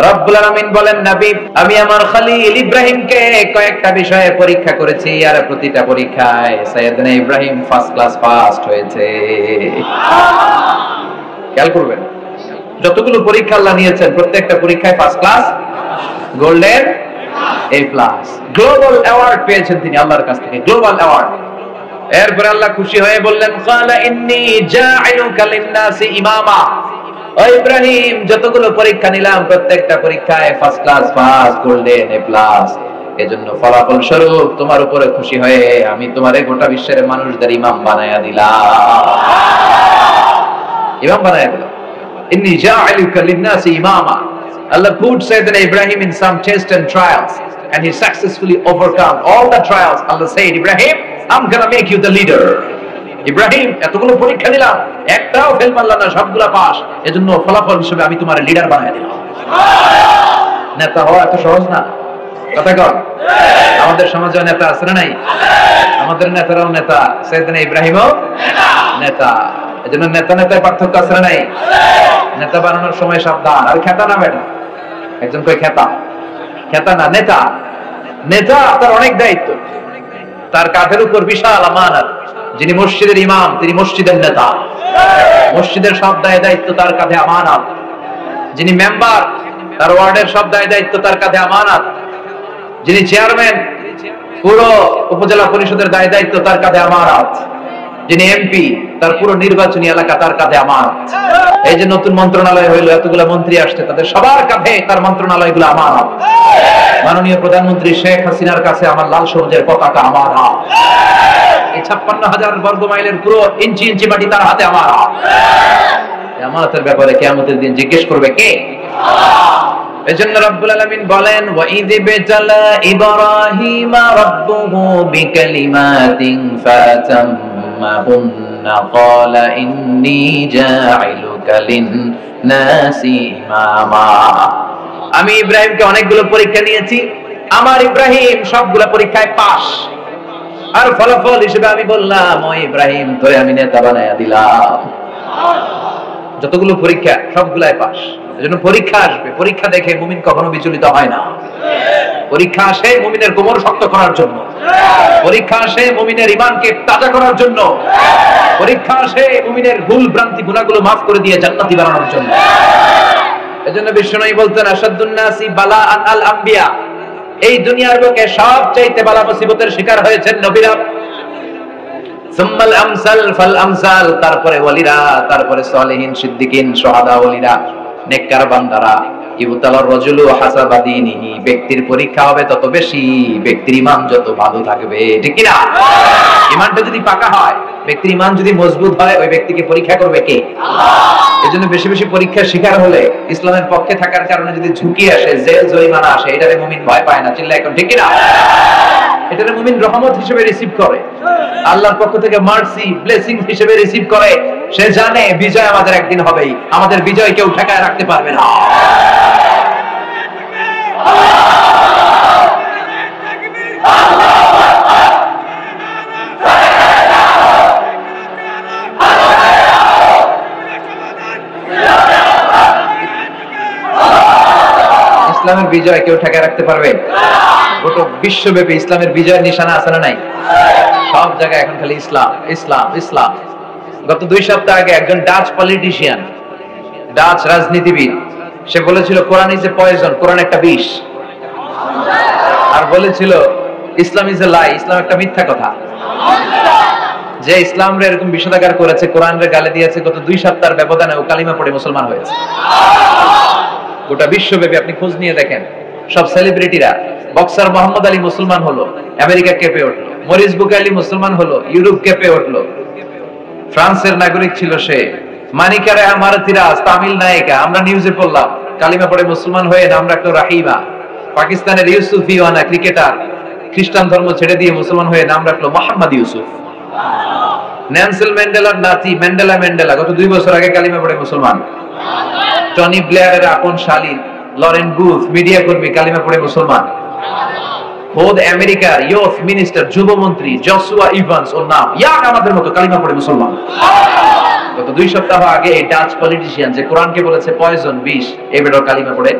রব্বুল আলামিন বলেন, নবী আমি আমার খলিল ইব্রাহিমকে কয়েকটা বিষয়ে পরীক্ষা করেছি, আর প্রতিটা পরীক্ষায় সাইয়েদনা ইব্রাহিম ফার্স্ট ক্লাস ফার্স্ট হয়েছে। খেয়াল করবেন, যতগুলো পরীক্ষা আল্লাহ নিয়েছেন প্রত্যেকটা পরীক্ষায় first class, golden A plus, global award পেয়েছেন তিনি আল্লাহর কাছ থেকে, গ্লোবাল অ্যাওয়ার্ড। এরপর আল্লাহ খুশি হয়ে বললেন, ক্বালা ইন্নী জাইলুকা লিন-নাসি ইমামা। ও ইব্রাহিম, যতগুলো পরীক্ষা নিলাম প্রত্যেকটা পরীক্ষায় first class first, golden A plus. এজন্য ফলাফল স্বরূপ তোমার উপরে খুশি হয়ে আমি তোমারে গোটা বিশ্বের মানুষদের ইমাম বানায়া দিলাম। ইমাম বানায়া দিলাম। ইন্নী জাইলুকা লিন-নাসি ইমামা। Allah put Sayyidina Ibrahim in some tests and trials, and he successfully overcome all the trials. Allah said, Ibrahim, I'm gonna make you the leader. Ibrahim, এতগুলো পরীক্ষা দিলাম, একটাও ফেল মারলা না, সবগুলা পাস। এজন্য ফলাফল হিসেবে আমি তোমার লিডার বানায় দিলাম। নেতা হওয়া এত সহজ না, কথা কর। আমাদের সমাজে নেতা আছে না নাই? আমাদের নেতারাও নেতা, সাইয়েদনা ইব্রাহিমও নেতা। এজন্য নেতা নেতায় পার্থক্য আছে না নাই? নেতা বানানোর সময় সাবধান। আর খেতা না বেটা, একজন কই খেতা, খেতা না, নেতা। নেতা তার অনেক দায়িত্ব, তার কাঁধের উপর বিশাল আমানত। যিনি মসজিদের ইমাম তিনি মসজিদের নেতা, মসজিদের সব দায় দায়িত্ব তার কাঁধে আমানত। যিনি মেম্বার তার ওয়ার্ডের সব দায় দায়িত্ব তার কাঁধে আমানত। যিনি চেয়ারম্যান পুরো উপজেলা পরিষদের দায় দায়িত্ব তার কাঁধে আমানত। যিনি এমপি তার পুরো নির্বাচনী এলাকা তার কাঁধে আমানত। এই যে নতুন মন্ত্রণালয় হইলো, এতগুলো মন্ত্রী আসছে, তাদের সবার কাঁধে তার মন্ত্রণালয়গুলো আমানত। মাননীয় প্রধানমন্ত্রী শেখ হাসিনার কাছে আমার লাল সবুজের পতাকা আমানত। এই 56,000 বর্গ মাইলের পুরো ইঞ্চি ইঞ্চি মাটি তার হাতে আমানত। আমানতের ব্যাপারে কিয়ামতের দিন জিজ্ঞেস করবে কে? এজন্য রব্বুল আলামিন বলেন, ওয়া ইযবিতালা ইব্রাহিমা রাব্বুহু বিকালিমাতিন ফাতাম্মাহুন্না ক্বালা ইন্নী জাইলুকা লিন-নাসি ইমামা। আমি ইব্রাহিমকে অনেকগুলো পরীক্ষা নিয়েছি, আমার ইব্রাহিম সবগুলো পরীক্ষায় পাস। আর ফলাফল হিসেবে আমি বললাম, ও ইব্রাহিম তোরে আমি নেতা বানায়া দিলাম। যতগুলো পরীক্ষা সবগুলাই পাস। এজন্য পরীক্ষা আসবে, পরীক্ষা দেখে মুমিন কখনো বিচলিত হয় না। পরীক্ষা আসে মুমিনের কোমর শক্ত করার জন্য, পরীক্ষা আসে মুমিনের ঈমানকে তাজা করার জন্য, পরীক্ষা আসে মুমিনের ভুল ভ্রান্তি গুনাহগুলো maaf করে দিয়ে জান্নাতি বানানোর জন্য। এজন্য বিশ্বনবী বলতেন, আশাদ্দুন নাসি বালাআন আল আম্বিয়া। এই দুনিয়ার বুকে সবচাইতে বালা মুসিবতের শিকার হয়েছেন নবীরা। সুম্মাল আমসাল ফাল আমসাল, তারপরে ওয়ালিরা, তারপরে সালেহিন, সিদ্দিকিন, শুহাদা, ওয়ালিরা, নেককার বান্দারা। ইবতালার রাজুলু হাসাবা দীনিহি, ব্যক্তির পরীক্ষা হবে তত বেশি ব্যক্তির ঈমান যত ভালো থাকবে, ঠিক কি না? ঈমানটা যদি পাকা হয়, ব্যক্তির ঈমান যদি মজবুত হয়, ওই ব্যক্তিকে পরীক্ষা করবে কে? আল্লাহ। এজন্য বেশি বেশি পরীক্ষার শিকার হলে, ইসলামের পক্ষে থাকার কারণে যদি ঝুঁকি আসে, জেল জরিমানা আসে, এটারে মুমিন ভয় পায় না। চিল্লা এখন, ঠিক কি না? এটারে মুমিন রহমত হিসেবে রিসিভ করে, আল্লাহর পক্ষ থেকে মার্সি, ব্লেসিং হিসেবে রিসিভ করে। সে জানে বিজয় আমাদের একদিন হবেই, আমাদের বিজয় কেউ ঠেকায় রাখতে পারবে না। ইসলামের বিজয় কেউ ঠেকায় রাখতে পারবে? গোটা বিশ্বব্যাপী ইসলামের বিজয়ের নিশানা আছে না নাই? সব জায়গায় এখন খালি ইসলাম ইসলাম ইসলাম। গত 2 সপ্তাহ আগে একজন ডাচ পলিটিশিয়ান, ডাচ রাজনীতিবিদ, সে বলেছিল কোরআন ইজ এ পয়জন, কোরআন একটা বিষ। আর বলেছিল ইসলাম ইজ এ লাই, ইসলাম একটা মিথ্যা কথা। যে ইসলাম রে এরকম বিষোদাগার করেছে, কোরআন রে গালি দিয়েছে, গত 2 সপ্তাহের ব্যবধানে ও কালিমা পড়ে মুসলমান হয়েছে। গোটা বিশ্বব্যাপী আপনি খোঁজ নিয়ে দেখেন, সব সেলিব্রিটিরা, বক্সার মোহাম্মদ আলী মুসলমান হলো, আমেরিকা কেঁপে উঠলো। মরিস বুকাইলি মুসলমান হলো, ইউরোপ কেঁপে উঠলো। ফ্রান্সের নাগরিক ছিল সে। মানিকা রেহা মারাতিরাজ, তামিল নায়িকা, আমরা নিউজে পড়লাম, কালিমা পড়ে মুসলমান হয়ে নাম রাখলো রাহিমা। পাকিস্তানের ইউসুফ ইওয়ানা ক্রিকেটার, খ্রিস্টান ধর্ম ছেড়ে দিয়ে মুসলমান হয়ে নাম রাখলো মোহাম্মদ ইউসুফ। নেলসন ম্যান্ডেলার নাতি ম্যান্ডেলা ম্যান্ডেলা গত 2 বছর আগে কালিমা পড়ে মুসলমান। টনি ব্লেয়ারের আপন শালী লরেন বুথ, মিডিয়া কর্মী, কালিমা পড়ে মুসলমান। খোদ আমেরিকার ইয়ুথ মিনিস্টার, যুবমন্ত্রী জসুয়া ইভান্স, ওর নাম ইয়াং আমাদের মতো, কালিমা পড়ে মুসলমান। গত 2 সপ্তাহ আগে এই ডাচ পলিটিশিয়ান যে কোরআনকে বলেছে পয়জন, বিষ, এই বেটার কালিমা পড়ে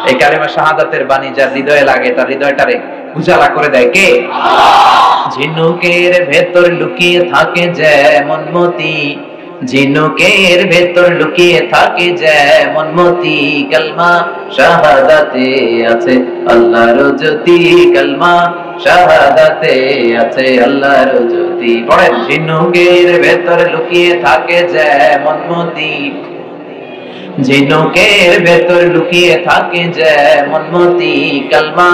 এই কালিমা শাহাদাতের বাণী যার হৃদয়ে লাগে তার হৃদয়টারে উজালা করে দেয় কে? ঝিনুকের ভেতর লুকিয়ে থাকে যেমন মতি, ঝিনুকের ভেতর লুকিয়ে থাকে যেমন মতি, কালমা শাহাদাতে আছে আল্লাহর জ্যোতি, কালমা শাহাদাতে আছে আল্লাহর জ্যোতি। পড়েন, ঝিনুকের ভেতর লুকিয়ে থাকে যেমন মতি, ঝিনুকের ভেতর লুকিয়ে থাকে যেমন মতি, কালমা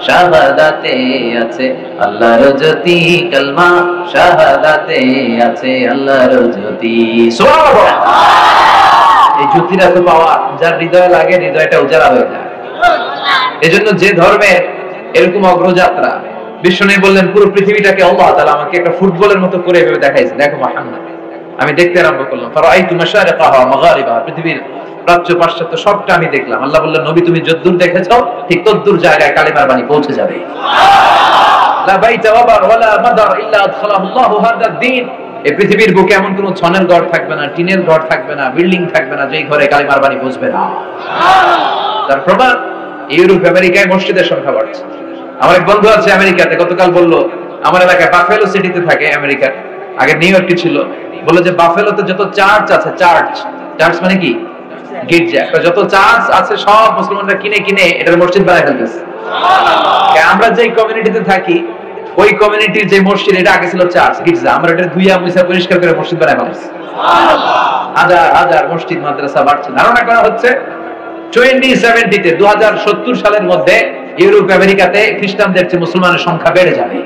শাহাদাতে আছে আল্লাহর জ্যোতি, কালমা শাহাদাতে আছে আল্লাহর জ্যোতি। সুবহানাল্লাহ। এই জ্যোতিটা তো পাওয়া যার হৃদয়ে লাগে, হৃদয়টা উজালা হয়ে যায়। এজন্য যে ধর্মের এরকম অগ্রযাত্রা, বিশ্বনবী বললেন পুরো পৃথিবীটাকে আল্লাহ তাআলা আমাকে একটা ফুটবলের মতো করে এভাবে দেখাইছে। দেখো মুহাম্মদ, আমি দেখতে আরম্ভ করলাম, ফারাআইতু মাশারিকাহা ওয়া মাগারিবাহা, পৃথিবীর প্রাচ্য পাশ্চাত্য সবটা আমি দেখলাম। আল্লাহ বললেন, নবী তুমি যদ্দূর দেখেছো ঠিক তদ্দূর জায়গায় কালিমার বাণী পৌঁছে যাবে। লা বাইতা ওয়াবার ওয়ালা মাদার ইল্লা আদখালাহুল্লাহু হাদাদ দ্বীন, এই পৃথিবীর বুকে এমন কোন ছনের ঘর থাকবে না, টিনের ঘর থাকবে না, বিল্ডিং থাকবে না যেই ঘরে কালিমার বাণী পৌঁছবে না। তার প্রমাণ ইউরোপ আমেরিকায় মসজিদের সংখ্যা বাড়ছে। আমার এক বন্ধু আছে আমেরিকাতে, গতকাল বলল আমার এলাকায় বাফেলো সিটিতে থাকে আমেরিকার, আগে নিউ ইয়র্কে ছিল, বলল যে বাফেলোতে যত চার্চ আছে, চার্চ চার্চ মানে কি গির্জা, যত চার্চ আছে সব মুসলমানরা কিনে কিনে এটার মসজিদ বানায় ফেলতেছে। আমরা যে কমিউনিটিতে থাকি ওই কমিউনিটির যে মসজিদ, এটা আগে ছিল চার্চ গির্জা, আমরা এটা ধুইয়া মুছা পরিষ্কার করে মসজিদ বানায় ফেলতেছি। হাজার হাজার মসজিদ মাদ্রাসা বাড়ছে। ধারণা করা হচ্ছে 2070 2070 সালের মধ্যে ইউরোপ আমেরিকাতে খ্রিস্টানদের চেয়ে মুসলমানের সংখ্যা বেড়ে যাবে,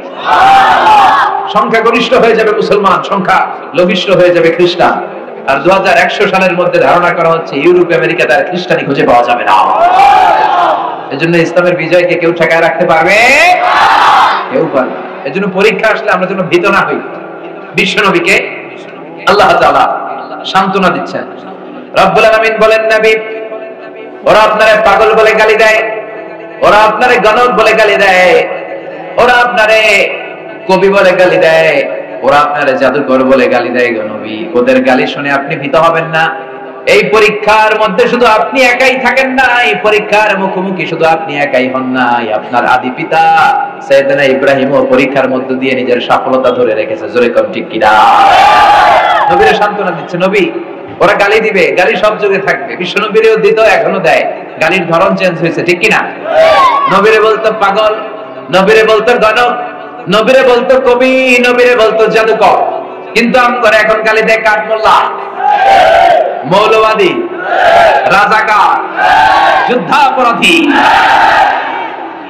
সংখ্যা গরিষ্ঠ হয়ে যাবে মুসলমান, সংখ্যা লঘিষ্ঠ হয়ে যাবে খ্রিস্টান। আর 2100 সালের মধ্যে ধারণা করা হচ্ছে ইউরোপ আমেরিকাতে আর খ্রিস্টানি খুঁজে পাওয়া যাবে না। এজন্য ইসলামের বিজয়কে কেউ ঠেকায় রাখতে পারবে? কেউ পারবে। এজন্য পরীক্ষা আসলে আমরা যেন ভীত না হই। বিশ্বনবীকে আল্লাহ তাআলা সান্ত্বনা দিচ্ছেন। রব্বুল আলামিন বলেন, নবী ওরা আপনারে পাগল বলে গালি দেয়, ওরা আপনারে গণক বলে গালি দেয়, ওরা আপনারে কবি বলে গালি দেয়, ওরা আপনারে জাদুকর বলে গালি দেয়। নবী ওদের গালি শুনে আপনি ভীত হবেন না। এই পরীক্ষার মধ্যে শুধু আপনি একাই থাকেন না, এই পরীক্ষার মুখোমুখি শুধু আপনি একাই হন নাই, আপনার আদি পিতা সাইয়েদনা ইব্রাহিমও পরীক্ষার মধ্য দিয়ে নিজের সফলতা ধরে রেখেছে। জোরে কম ঠিক কিনা? নবীরে সান্ত্বনা দিচ্ছে, নবী ওরা গালি দিবে, গালি সব যুগে থাকবে। বিশ্ব নবীরেও দিত, এখনো দেয়, গালির ধরন চেঞ্জ হয়েছে, ঠিক কিনা? নবীরে বলতো পাগল, নবীরে বলতো গণক, নবীরে বলতো কবি, নবীরে বলতো জাদুকর, কিন্তু আমরা এখন গালি দেয় কাঠমোল্লা, মৌলবাদী, রাজাকার, যুদ্ধাপরাধী,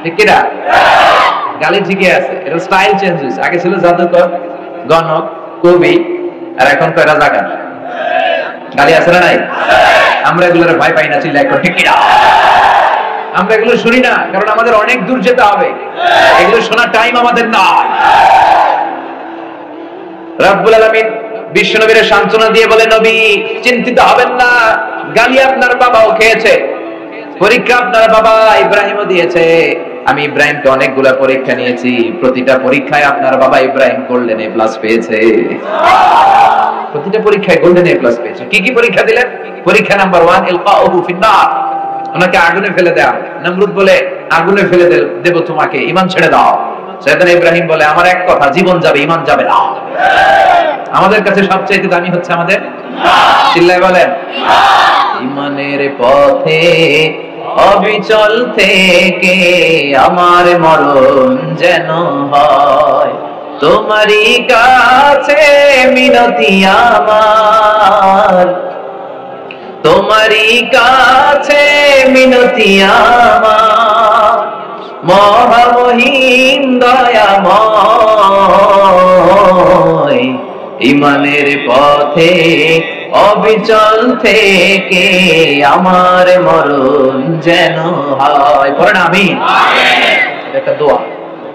ঠিক কিনা? গালি ঠিকই আছে, এটা স্টাইল চেঞ্জ হয়েছে। আগে ছিল জাদুকর, গণক, কবি, আর এখন তো রাজাকার। গালি আছে না নাই? আমরা এগুলোর ভয় পাই না, চিল্লা এখন, ঠিক কিনা? আমরা এগুলো শুনি না, কারণ আমাদের অনেক দূর যেতে হবে, এগুলো শোনার টাইম আমাদের নাই। রব্বুল আলামিন বিশ্বনবীর সান্ত্বনা দিয়ে বলে, নবী চিন্তিত হবেন না, গালি আপনার বাবাও খেয়েছে, পরীক্ষা আপনার বাবা ইব্রাহিমও দিয়েছে। আমি ইব্রাহিমকে অনেকগুলা পরীক্ষা নিয়েছি, প্রতিটা পরীক্ষায় আপনার বাবা ইব্রাহিম গোল্ডেন এ প্লাস পেয়েছে। প্রতিটা পরীক্ষায় গোল্ডেন এ প্লাস পেয়েছে। কি কি পরীক্ষা দিলেন? পরীক্ষা নাম্বার 1, ইলকাউহু ফিন্নার, ওনাকে আগুনে ফেলে দেওয়া। নমরুদ বলে, আগুনে ফেলে দেব তোমাকে, ঈমান ছেড়ে দাও। সাইয়েদনা ইব্রাহিম বলে, আমার এক কথা, জীবন যাবে, ঈমান যাবে না। আমাদের কাছে সবচেয়ে দামি হচ্ছে আমাদের চিল্লায় বলেন, ঈমানের পথে অবিচল থেকে আমার মরণ যেন হয়, তোমারই কাছে মিনতি আমার, তোমারই কাছে মিনতি আমার, মহামহিম দয়াময়, ঈমানের পথে অবিচল থেকে আমার মরণ যেন হয়। পড়েন আমিন। একটা দোয়া,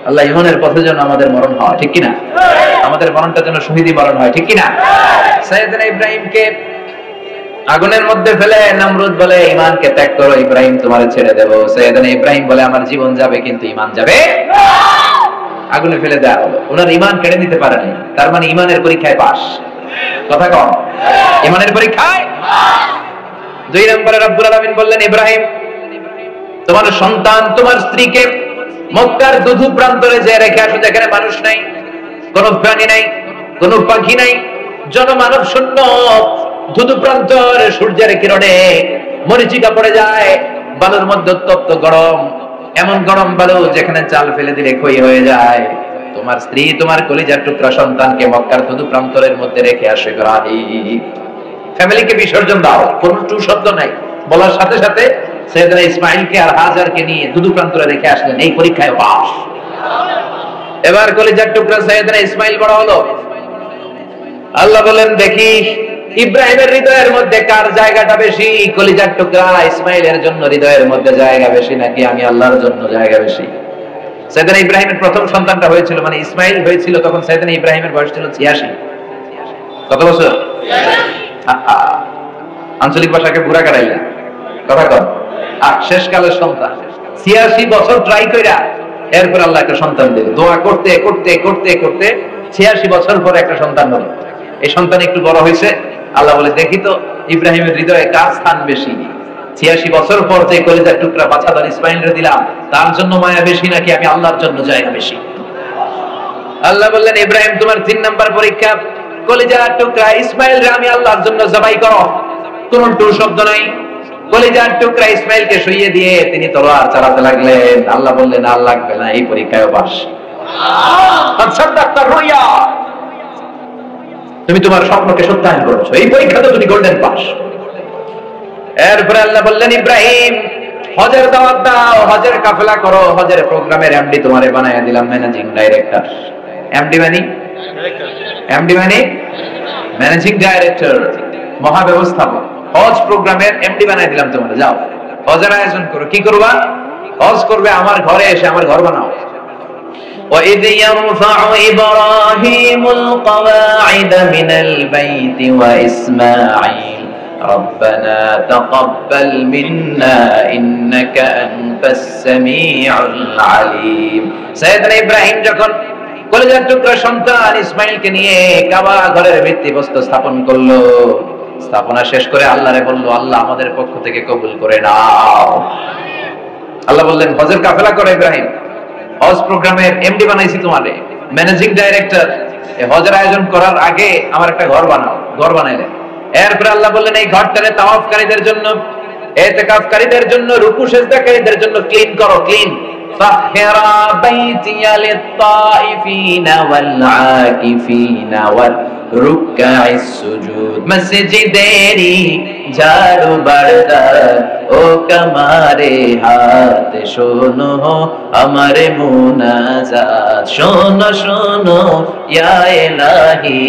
আল্লাহ ঈমানের পথে যেন আমাদের মরণ হয়, ঠিক কিনা? আমাদের মরণটা যেন শহীদি মরণ হয়, ঠিক কিনা? সাইয়েদনা ইব্রাহিমকে আগুনের মধ্যে ফেলে নমরুদ বলে, ঈমানকে ত্যাগ করো, ইব্রাহিম তোমারে ছেড়ে দেব। সাইয়েদনা ইব্রাহিম বলে, আমার জীবন যাবে কিন্তু ঈমান যাবে না। আগুনে ফেলে দেওয়া হলো, ওনার ঈমান কেড়ে নিতে পারে নাই। তার মানে ঈমানের পরীক্ষায় পাস। কথা কম, ঈমানের পরীক্ষায় 2 নম্বরে রব্বুল আলামিন বললেন, ইব্রাহিম তোমার সন্তান, তোমার স্ত্রীকে মক্কার দুধু প্রান্তরে যে রেখে আসো, যেখানে মানুষ নাই, কোন প্রাণী নাই, কোন পাখি নাই, জনমানব শূন্য, ধুধু প্রান্তর, সূর্যের কিরণে মরিচিকা পড়ে যায়, বালুর মধ্যে উত্তপ্ত গরম, এমন গরম বালু যেখানে চাল ফেলে দিলে ক্ষয় হয়ে যায়। তোমার স্ত্রী, তোমার কলিজার টুকরা সন্তানকে মক্কার ধুধু প্রান্তরের মধ্যে রেখে আসে ইব্রাহিম। ফ্যামিলিকে বিসর্জন দাও, কোন টু শব্দ নাই, বলার সাথে সাথে সাইয়েদনা ইসমাঈলকে আর হাজারকে নিয়ে ধুধু প্রান্তরে রেখে আসলেন। এই পরীক্ষায় পাস। এবার কলিজার টুকরা সাইয়েদনা ইসমাঈল বড় হলো। আল্লাহ বলেন, দেখি ইব্রাহিমের হৃদয়ের মধ্যে কার জায়গাটা বেশি? কলিজার টুকরা ইসমাঈলের জন্য হৃদয়ের মধ্যে জায়গা বেশি, নাকি আমি আল্লাহর জন্য জায়গা বেশি? সাইয়েদনা ইব্রাহিমের প্রথম সন্তানটা হয়েছিল, মানে ইসমাঈল হয়েছিল, তখন সাইয়েদনা ইব্রাহিমের বয়স ছিল 86। কত বছর? আঞ্চলিক ভাষাকে বুড়া কাটাইলেন, কথা কর। শেষকালের সন্তান 86 বছর ট্রাই কইরা এরপর আল্লাহ একটা সন্তান দিলেন। দোয়া করতে করতে করতে করতে 86 বছর পরে একটা সন্তান হলো। এই সন্তান একটু বড় হয়েছে। আল্লাহ বলে, দেখি তো ইব্রাহিমের হৃদয়ে কার স্থান বেশি? 86 বছর পর যে কলিজার টুকরা বাছাধর ইসমাঈলকে দিলাম, তার জন্য মায়া বেশি, নাকি আমি আল্লাহর জন্য জায়গা বেশি? আল্লাহ বললেন, ইব্রাহিম, তোমার 3 নাম্বার পরীক্ষা। কলিজার টুকরা ইসমাঈলকে আমি আল্লাহর জন্য জবাই করো, কোন টু শব্দ নাই। কলিজার টুকরা ইসমাঈলকে শুইয়ে দিয়ে তিনি তলোয়ার চালাতে লাগলেন। আল্লাহ বললেন, আর লাগবে না, এই পরীক্ষায় পাস। তুমি তোমার স্বপ্নকে সত্যায়ন করেছো, এই পরীক্ষাতে তুমি গোল্ডেন পাস। এরপরে আল্লাহ বললেন, ইব্রাহিম, হজের দাওয়াত দাও, হজের কাফেলা করো, হজের প্রোগ্রামের এমডি তোমারে বানায়া দিলাম, ম্যানেজিং ডাইরেক্টর। এমডি মানে ম্যানেজিং ডাইরেক্টর, মহাব্যবস্থাপক। হজ প্রোগ্রামের এমডি বানাই দিলাম তোমার। যাও হজের আয়োজন করো। কি করবা? হজ করবে, আমার ঘরে এসে আমার ঘর বানাও। وَإِذْ يَرْفَعُ إِبْرَاهِيمُ الْقَوَاعِدَ مِنَ الْبَيْتِ وَإِسْمَاعِيلُ رَبَّنَا تَقَبَّلْ مِنَّا إِنَّكَ أَنْتَ السَّمِيعُ الْعَلِيمُ। সাইয়েদনা ইব্রাহিম যখন কলিজার টুকরা সন্তান ইসমাঈলকে নিয়ে কাবা ঘরের ভিত্তিপ্রস্তর স্থাপন করলো, স্থাপনা শেষ করে আল্লাহরে বলল, আল্লাহ আমাদের পক্ষ থেকে কবুল করে নাও। আল্লাহ বললেন, হজের কাফেলা করো ইব্রাহিম, হজ প্রোগ্রামের এমডি বানাইছি তোমারে, ম্যানেজিং ডাইরেক্টর। এই হজের আয়োজন করার আগে আমার একটা ঘর বানাও। ঘর বানাইলেন। এরপরে আল্লাহ বললেন, এই ঘরটারে তাওয়াফকারীদের জন্য, ইতিকাফকারীদের জন্য, রুকু সিজদাকারীদের জন্য ক্লিন করো, ক্লিন। তাহহিরা বাইতিয়া লিত-তাইফিনা ওয়াল-আকিফিনা ওয়ার-রুকআইস সুজুদ। মসজিদেরি ঝাড়ু বারদার ও কামারে হাত, শোনো আমার মুনাজাত, শোনো শোনো ইয়া ইলাহি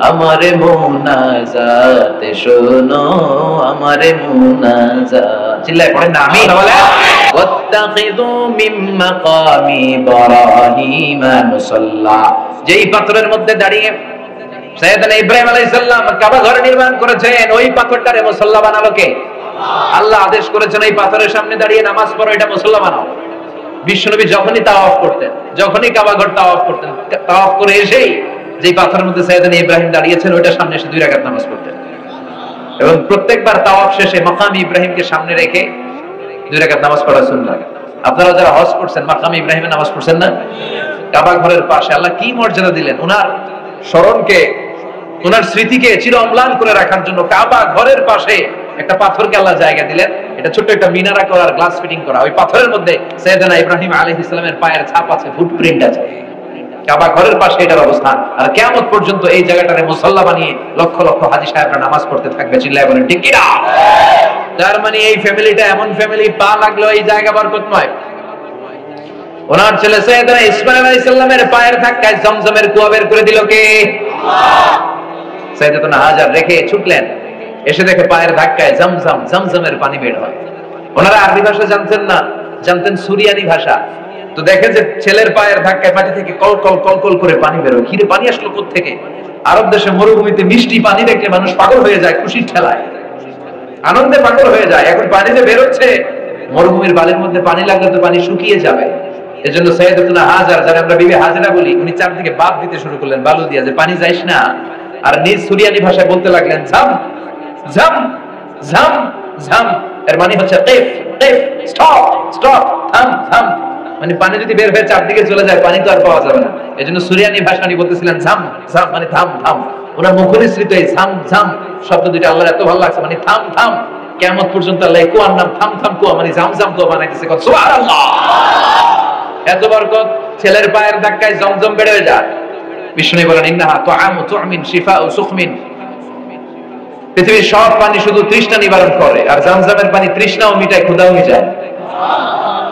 আমার মুনাজাত, শোনো আমার মুনাজাত। চিল্লায় পড়েন না, আমিন বলেন। ওয়াত্তাখিযু মিন মাকামি ইব্রাহিম মুসাল্লা, যেই পাথরের মধ্যে দাঁড়িয়ে সাইয়েদনা ইব্রাহিম আলাইহিস সালাম কাবা ঘর নির্মাণ করেছেন, ওই পাথরটারে মুসাল্লা বানালো কে? আল্লাহ আদেশ করেছেন, এই পাথরের সামনে দাঁড়িয়ে নামাজ পড়ো, এটা মুসাল্লা বানাও। বিশ্বনবী যখনই তাওয়াফ করতেন, যখনই কাবা ঘর তাওয়াফ করতেন, তাওয়াফ করে এসেই যে পাথরের মধ্যে সাইয়েদনা ইব্রাহিম দাঁড়িয়েছেন, ওইটার সামনে এসে 2 রাকাত নামাজ পড়তেন। এবং প্রত্যেকবার তাওয়াফ শেষে মাকাম ইব্রাহিমকে সামনে রেখে 2 রাকাত নামাজ পড়া সুন্নাহ। আপনারা যারা হজ করছেন, মাকাম ইব্রাহিমের নামাজ পড়ছেন না? কাবা ঘরের পাশে আল্লাহ কি মর্যাদা দিলেন! ওনার স্মরণকে, ওনার স্মৃতিকে চির অম্লান করে রাখার জন্য কাবা ঘরের পাশে একটা পাথরকে আল্লাহ জায়গা দিলেন। এটা ছোট্ট একটা মিনারা করার, গ্লাস ফিটিং করা। ওই পাথরের মধ্যে সাইয়েদনা ইব্রাহিম আলাইহিস সালামের পায়ের ছাপ আছে, ফুটপ্রিন্ট আছে। কাবা ঘরের পাশে এটার অবস্থান। আর কিয়ামত পর্যন্ত এই জায়গাটারে মুসাল্লা বানিয়ে লক্ষ লক্ষ হাজী সাহেবরা নামাজ পড়তে থাকবে। চিল্লায় বলেন ঠিক কি না? তার মানে এই ফ্যামিলিটা এমন ফ্যামিলি, পা লাগলো এই জায়গা বরকতময়। ওনার ছেলে সাইয়েদনা ইসমাঈল আলাইহিস সালামের পায়ের ধাক্কায় জমজমের কুয়া বের করে দিল কে? আল্লাহ। সাইয়েদনা হাজার রেখে ছুটলেন, এসে দেখে পায়ের ধাক্কায় জমজমের পানি বের হয়। ওনারা আরবি ভাষা জানতেন না, জানতেন সুরিয়ানি ভাষা। তো দেখে যে ছেলের পায়ের ধাক্কায় মাটি থেকে কলকল কলকল করে পানি বের হয়। খিরে পানি আসলো কোত্থেকে? আরব দেশে মরুভূমিতে মিষ্টি পানি দেখলে মানুষ পাগল হয়ে যায়, খুশির ঠেলায় আনন্দে পাগল হয়ে যায়। এখন পানি যে বের হচ্ছে, মরুভূমির বালির মধ্যে পানি লাগলে তো পানি শুকিয়ে যাবে। এজন্য সাইয়েদতুনা হাজার, যারা আমরা বিবি হাজেরা বলি, উনি চারদিকে বাপ দিতে শুরু করলেন বালু দিয়া, যে পানি যাইস না। আর নিজ সুরিয়ানি ভাষায় বলতে লাগলেন ঝাম ঝাম ঝাম ঝাম। এর মানে হচ্ছে কিফ কিফ, স্টপ স্টপ, থাম থাম। মানে পানি যদি বের হয়ে চারদিকে চলে যায়, পানি তো আর পাওয়া যাবে না। এজন্য সুরিয়ানি ভাষানি বলতেছিলেন ঝাম ঝাম, মানে থাম থাম। ওনার মুখনিসৃত এই ঝাম ঝাম শব্দ দুইটা আল্লাহর এত ভালো লাগছে, মানে থাম থাম। কিয়ামত পর্যন্ত আল্লাহ কুয়ার নাম থাম থাম কুয়া, মানে ঝাম ঝাম কুয়া বানাইতেছে। সুবহানাল্লাহ। এত বরকত, ছেলের পায়ের ধাক্কায় জমজম বেড়ে যায়। বিষ্ণু বলেন ইন্নাহা তুআমু তুমিন শিফাউ সুখমিন। পৃথিবীর সব পানি শুধু তৃষ্ণা নিবারণ করে, আর জামজামের পানি তৃষ্ণাও মিটায়, ক্ষুধাও মিটায়।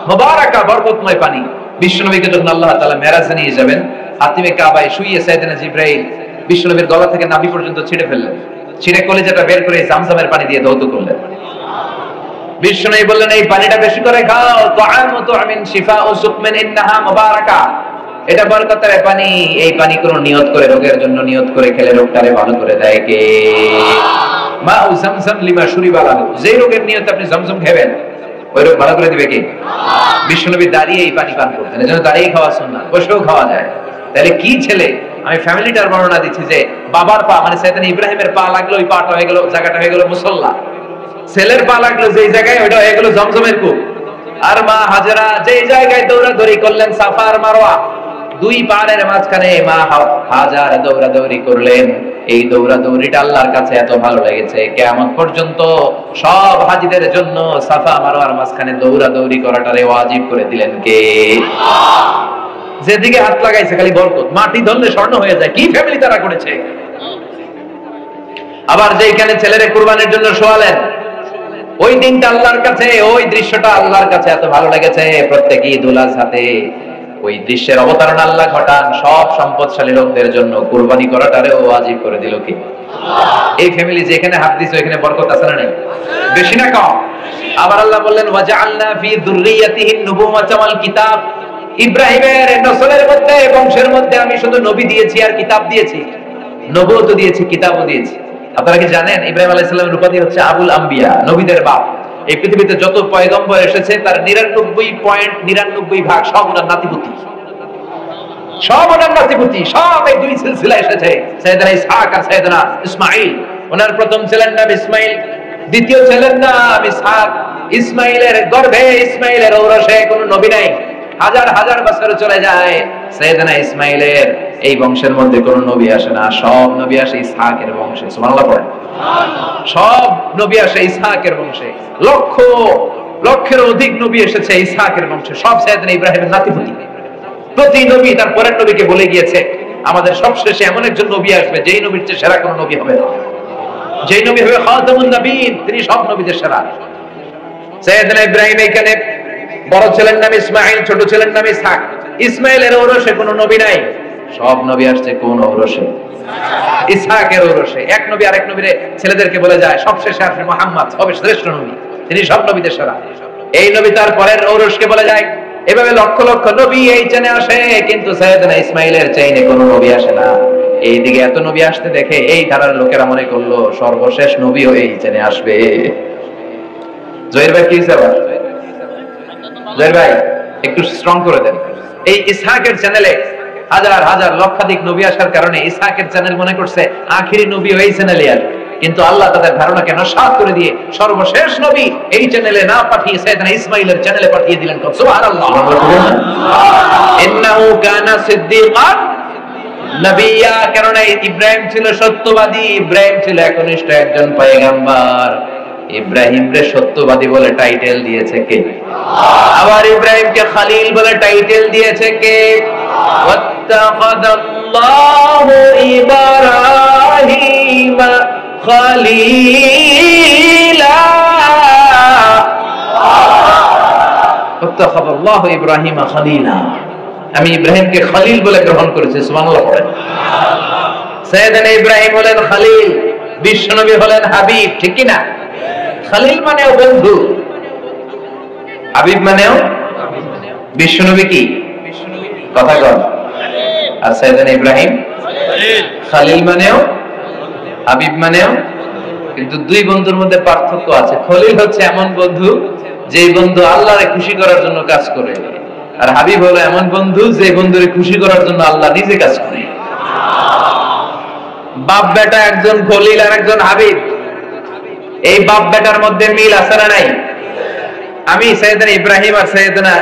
মুবারাকা, বরকতময় পানি। বিশ্বনবীকে যখন আল্লাহ তাআলা মেরাজে নিয়ে যাবেন, হাতিমে কাবায় শুইয়ে সাইয়েদনা জিবরাইল বিশ্বনবীর গলা থেকে নাভি পর্যন্ত ছিঁড়ে ফেললেন। ছিঁড়ে কলিজাটা বের করে জামজামের পানি দিয়ে ধৌত করলেন। বিশ্বনবী বললেন এই পানিটা বেশি করে খাও। তুআমু তুমিন শিফাউ সুখমিন ইন্নাহা মুবারাকা। এটা বরকতের পানি। এই পানি কোন নিয়ত করে, রোগের জন্য নিয়ত করে খেলে রোগটারে ভালো করে দেয় কে? মাউ জামজাম লিমা শুরিবা লাহু। যে রোগের নিয়তে আপনি জমজম খাবেন, ওই রোগ ভালো করে দিবে কে? বিশ্বনবী দাঁড়িয়ে এই পানি পান করতেন। এজন্য দাঁড়িয়ে খাওয়া সুন্নাত, বসেও খাওয়া যায়। তাহলে কি ছেলে, আমি ফ্যামিলিটার বর্ণনা দিচ্ছি যে বাবার পা, মানে সাইয়েদনা ইব্রাহিমের পা লাগলো, ওই পাটা হয়ে গেল, জায়গাটা হয়ে গেল মুসল্লা। ছেলের পা লাগলো যেই জায়গায়, ওইটা হয়ে গেল জমজমের কূপ। আর মা হাজেরা যেই জায়গায় দৌড়াদৌড়ি করলেন সাফা আর মারওয়া, দুই পাহাড়ের মাঝখানে মা হাজার দৌড়াদৌড়ি করলেন। এই দৌড়াদৌড়িটা আল্লাহর কাছে এত ভালো লেগেছে, কিয়ামত পর্যন্ত সব হাজীদের জন্য সাফা মারওয়ার মাঝখানে দৌড়াদৌড়ি করাটারে ওয়াজিব করে দিলেন কে? যেদিকে হাত লাগাইছে খালি বরকত, মাটি ধরলে স্বর্ণ হয়ে যায়। কি ফ্যামিলি তারা করেছে। আবার যেখানে ছেলেরে কুরবানির জন্য শোয়ালেন, ওই দিনটা আল্লাহর কাছে, ওই দৃশ্যটা আল্লাহর কাছে এত ভালো লেগেছে। প্রত্যেক ঈদ উল আজহাতে ওই দৃশ্যের অবতারণ আল্লাহ ঘটান সব সম্পদশালী লোকদের জন্য। কুরবানি করাটারেও ওয়াজিব করে দিল কি? এই ফ্যামিলি যেখানে হাত দিছে ওখানে বরকত আছে না নাই? বেশি না কম? আবার আল্লাহ বললেন ওয়াজআলনা ফি যুররিয়াতিহি নুবুওয়াতা ওয়াল কিতাব। ইব্রাহিমের নসলের মধ্যে, বংশের মধ্যে আমি শুধু নবী দিয়েছি আর কিতাব দিয়েছি। নবুয়ত দিয়েছি, কিতাবও দিয়েছি। আপনারা কি জানেন ইব্রাহিম আলাইহিস সালামের উপাধি হচ্ছে আবুল আম্বিয়া, নবীদের বাপ। এই পৃথিবীতে যত পয়গম্বর এসেছে তার 99.99% সব ওনার নাতিপুতি, সব ওনার নাতিপুতি, সব এই দুই সিলসিলা এসেছে। সাইয়েদনা ইসহাক আর সাইয়েদনা ইসমাঈল। ওনার প্রথম ছেলের নাম ইসমাঈল, দ্বিতীয় ছেলের নাম ইসহাক। ইসমাঈলের গর্ভে, ইসমাঈলের ঔরসে কোনো নবী নাই। হাজার হাজার বছর চলে যায়, সাইয়েদনা ইসমাঈলের এই বংশের মধ্যে কোনো নবী আসে না। সব নবী আসে ইসহাকের বংশে। সুবহানাল্লাহ পড়েন। সব নবী আসে ইসহাকের বংশে। লক্ষ লক্ষের অধিক নবী এসেছে ইসহাকের বংশে, সব সাইয়েদনা ইব্রাহিমের নাতিপুতি। প্রতি নবী তার পরের নবীকে বলে গিয়েছে আমাদের সবশেষে এমন একজন নবী আসবে যেই নবীর চেয়ে সেরা কোনো নবী হবে না। যেই নবী হবে খাতামুন নবীন, তিনি সব নবীদের সেরা। সাইয়েদনা ইব্রাহিম এখানে বড় ছেলের নাম ইসমাঈল, ছোট ছেলের নাম ইসহাক। ইসমাঈলের ঔরসে কোনো নবী নাই। সব নবী আসছে কোন ঔরসে? ইসহাকের ঔরসে। এক নবী আরেক নবীর ছেলেদেরকে বলে যায় সবশেষে আসবে মুহাম্মদ, হবে শ্রেষ্ঠ নবী, তিনি সব নবীদের সেরা। এই নবী তার পরের ঔরসকে বলে যায়। এভাবে লক্ষ লক্ষ নবী এই চেনে আসে, কিন্তু সাইয়েদনা ইসমাঈলের চেইনে কোনো নবী আসে না। এইদিকে এত নবী আসতে দেখে এই ধারার লোকেরা মনে করলো সর্বশেষ নবীও এই চেনে আসবে। জহির ভাই কি হয়েছে? আবার জহির ভাই একটু স্ট্রং করে দেন। এই ইসহাকের চ্যানেলে হাজার হাজার লক্ষাধিক নবী আসার কারণে ইসহাকের চ্যানেল মনে করছে আখিরি নবী এই চ্যানেলে আসবে, কিন্তু আল্লাহ তাদের ধারণাকে নস্বাত করে দিয়ে সর্বশেষ নবী এই চ্যানেলে না পাঠিয়ে সাইয়েদনা ইসমাঈলের চ্যানেলে পাঠিয়ে দিলেন। সুবহানাল্লাহ। ইন্নাহু কানা সিদ্দীকান নবিয়্যা। কারণ ইব্রাহিম ছিল সত্যবাদী, ইব্রাহিম ছিল একনিষ্ঠ একজন পয়গম্বর। ইব্রাহিমকে সত্যবাদী বলে টাইটেল দিয়েছে কে? আবার ইব্রাহিমকে খলিল বলে টাইটেল দিয়েছে কে? ওয়াত্তাখাযাল্লাহু ইব্রাহিমা খলিলা। ওয়াত্তাখাযাল্লাহু ইব্রাহিমা খলিলা। আমি ইব্রাহিমকে খলিল বলে গ্রহণ করেছি। সুবহানাল্লাহ পড়েন। সাইয়েদনা ইব্রাহিম হলেন খলিল, বিশ্বনবী হলেন হাবিব, ঠিক কি না? খলিল মানেও বন্ধু, হাবিব মানেও। বিশ্বনবী কি কথা কন? আর সাইয়েদনা ইব্রাহিম খলিল মানেও, হাবিব মানেও। কিন্তু দুই বন্ধুর মধ্যে পার্থক্য আছে। খলিল হচ্ছে এমন বন্ধু যে বন্ধু আল্লাহরে খুশি করার জন্য কাজ করে, আর হাবিব হলো এমন বন্ধু যে বন্ধুরে খুশি করার জন্য আল্লাহ নিজে কাজ করে। বাপ বেটা একজন খলিল আর একজন হাবিব। এই বাপ বেটার মধ্যে মিল আছে না নাই? আমি সাইয়েদনা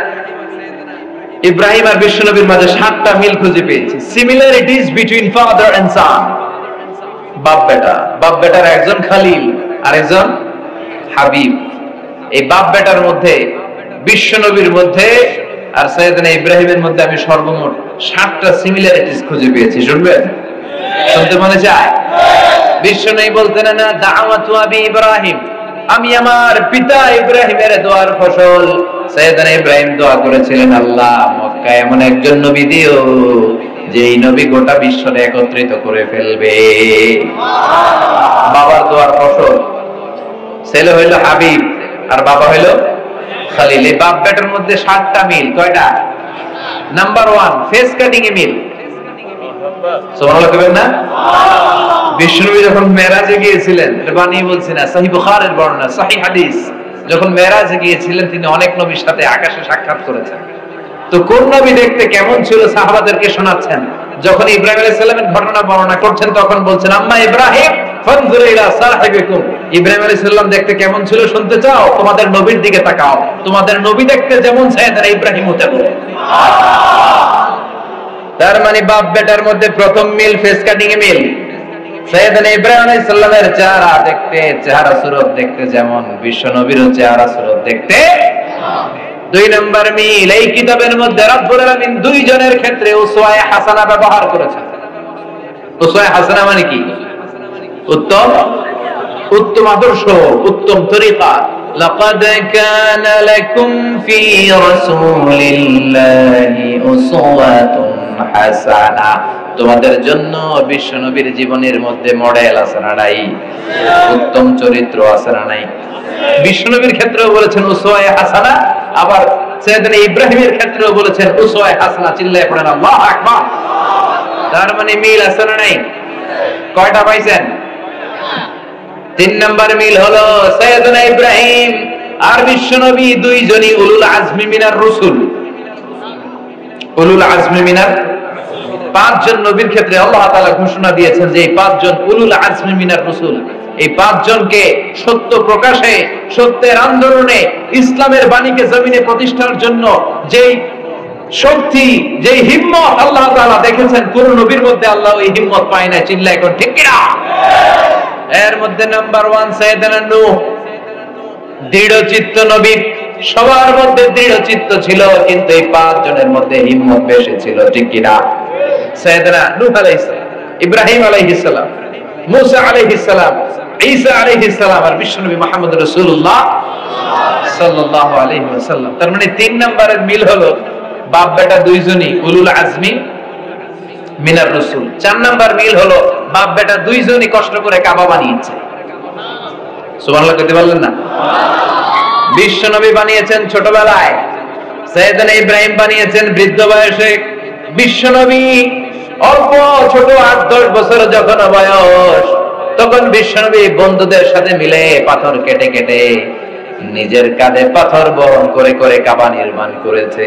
ইব্রাহিম আর বিশ্বনবীর মাঝে 7টা মিল খুঁজে পেয়েছি। সিমিলারিটিজ বিটুইন ফাদার এন্ড সন, বাপ বেটার একজন খালিল আর একজন হাবিব। এই বাপ বেটার মধ্যে, বিশ্বনবীর মধ্যে আর সাইয়েদনা ইব্রাহিমের মধ্যে আমি সর্বমোট 7টা সিমিলারিটিজ খুঁজে পেয়েছি। শুনবেন? শুনতে মনে চায়? বিশ্বনবী বলতেন না দাওয়াতু আবি ইব্রাহিম, আমি আমার পিতা ইব্রাহিমের দোয়ার ফসল। সাইয়েদনা ইব্রাহিম দোয়া করেছিলেন, আল্লাহ মক্কায় এমন একজন নবী দিও যেই নবী গোটা বিশ্বকে একত্রিত করে ফেলবে। বাবার দোয়ার ফসল। ছেলে হইল হাবিব আর বাবা হইল খালিল। এই বাপ বেটার মধ্যে 7টা মিল। কয়টা? নাম্বার 1, ফেস কাটিং এ মিল। সুবহানাল্লাহ কইবেন না? বিশ্বনবী যখন মেরাজে গিয়েছিলেন, এটা বানিয়ে বলছি না, সহিহ বুখারীর বর্ণনা, সহিহ হাদিস, যখন মেরাজে গিয়েছিলেন তিনি অনেক নবীর সাথে আকাশে সাক্ষাৎ করেছেন। তো কোন নবী দেখতে কেমন ছিল সাহাবাদেরকে শোনাচ্ছেন। যখন ইব্রাহিম আলাইহিস সালামের ঘটনা বর্ণনা করছেন তখন বলছেন, আম্মা ইব্রাহিম ফানজুর ইলা সাহিবিকুম, ইব্রাহিম আলাইহিস সালাম দেখতে কেমন ছিল শুনতে চাও? তোমাদের নবীর দিকে তাকাও, তোমাদের নবী দেখতে যেমন সাইয়েদনা ইব্রাহিমও তেমন। তার মানে বাপ বেটার মধ্যে প্রথম মিল ফেস কাটিং এ মিল। সাইয়েদনা ইব্রাহিম আলাইহিস সালামের চেহারা সুরত দেখতে যেমন, বিশ্ব নবীরও চেহারা সুরত দেখতে। 2 নম্বর মিল, এই কিতাবের মধ্যে রব্বুল আলামিন 2 জনের ক্ষেত্রে উসওয়ায়ে হাসানা ব্যবহার করেছেন। উসওয়ায়ে হাসানা মানে কি? উত্তম আদর্শ, উত্তম তরিকা। লাকাদ কানা লাকুম ফি রাসূলিল্লাহি উসওয়াতুন হাসানা, তোমাদের জন্য বিশ্ব নবীর জীবনের মধ্যে মডেল আছে না নাই? উত্তম চরিত্র আছে না নাই? বিশ্ব নবীর ক্ষেত্রেও বলেছেন উসওয়ায়ে হাসানা, আবার সাইয়েদনা ইব্রাহিমের ক্ষেত্রেও বলেছেন উসওয়ায়ে হাসানা। চিল্লায়ে পড়েন আল্লাহু আকবার। তার মানে মিল আছে না নাই? কয়টা পাইছেন? 3 নম্বর মিল হলো সাইয়েদনা ইব্রাহিম আর বিশ্ব নবী দুইজনই উলুল আজমি মিনার রাসূল। উলুল আজমি মিনার 5 জন নবীর ক্ষেত্রে আল্লাহ তাআলা ঘোষণা দিয়েছেন যে এই 5 জন উলুল আজমি মিনার রাসূল। এই 5 জনকে সত্য প্রকাশে, সত্যের আন্দোলনে, ইসলামের বাণীকে জমিনে প্রতিষ্ঠার জন্য যেই শক্তি, যেই হিম্মত আল্লাহ তাআলা দেখেছেন, কোন নবীর মধ্যে আল্লাহ ওই হিম্মত পায় না। চিল্লায় কোন ঠিক কিনা? এর মধ্যে নাম্বার 1 সাইয়েদনা নূহ, দৃঢ়চিত্ত নবী। সবার মধ্যে দৃঢ়চিত্ত ছিল, কিন্তু এই 5 জনের মধ্যে হিম্মত বেশি ছিল। ঠিক কিনা? সাইয়েদনা নূহ আলাইহিস সালাম, ইব্রাহিম আলাইহিস সালাম, মুসা আলাইহিস সালাম, ঈসা আলাইহিস সালাম আর বিশ্বনবী মুহাম্মদ রাসূলুল্লাহ সাল্লাল্লাহু আলাইহি ওয়াসাল্লাম। তার মানে 3 নম্বরের মিল হলো বাপ বেটা দুইজনই উলুল আজমি মিনার রাসূল। 4 নম্বর মিল হলো বাপ বেটা দুইজনই কষ্ট করে কাবা বানিয়েছে। সুবহানাল্লাহ কইতে পারলেন না? বিশ্বনবী বানিয়েছেন ছোটবেলায়, সাইয়েদনা ইব্রাহিম বানিয়েছেন বৃদ্ধ বয়সে। বিশ্বনবী অল্প ছোট 8-10 বছর যখন বয়স, তখন বিশ্বনবী বন্ধুদের সাথে মিলে পাথর কেটে কেটে নিজের কাঁধে পাথর বহন করে করে কাবা নির্মাণ করেছে।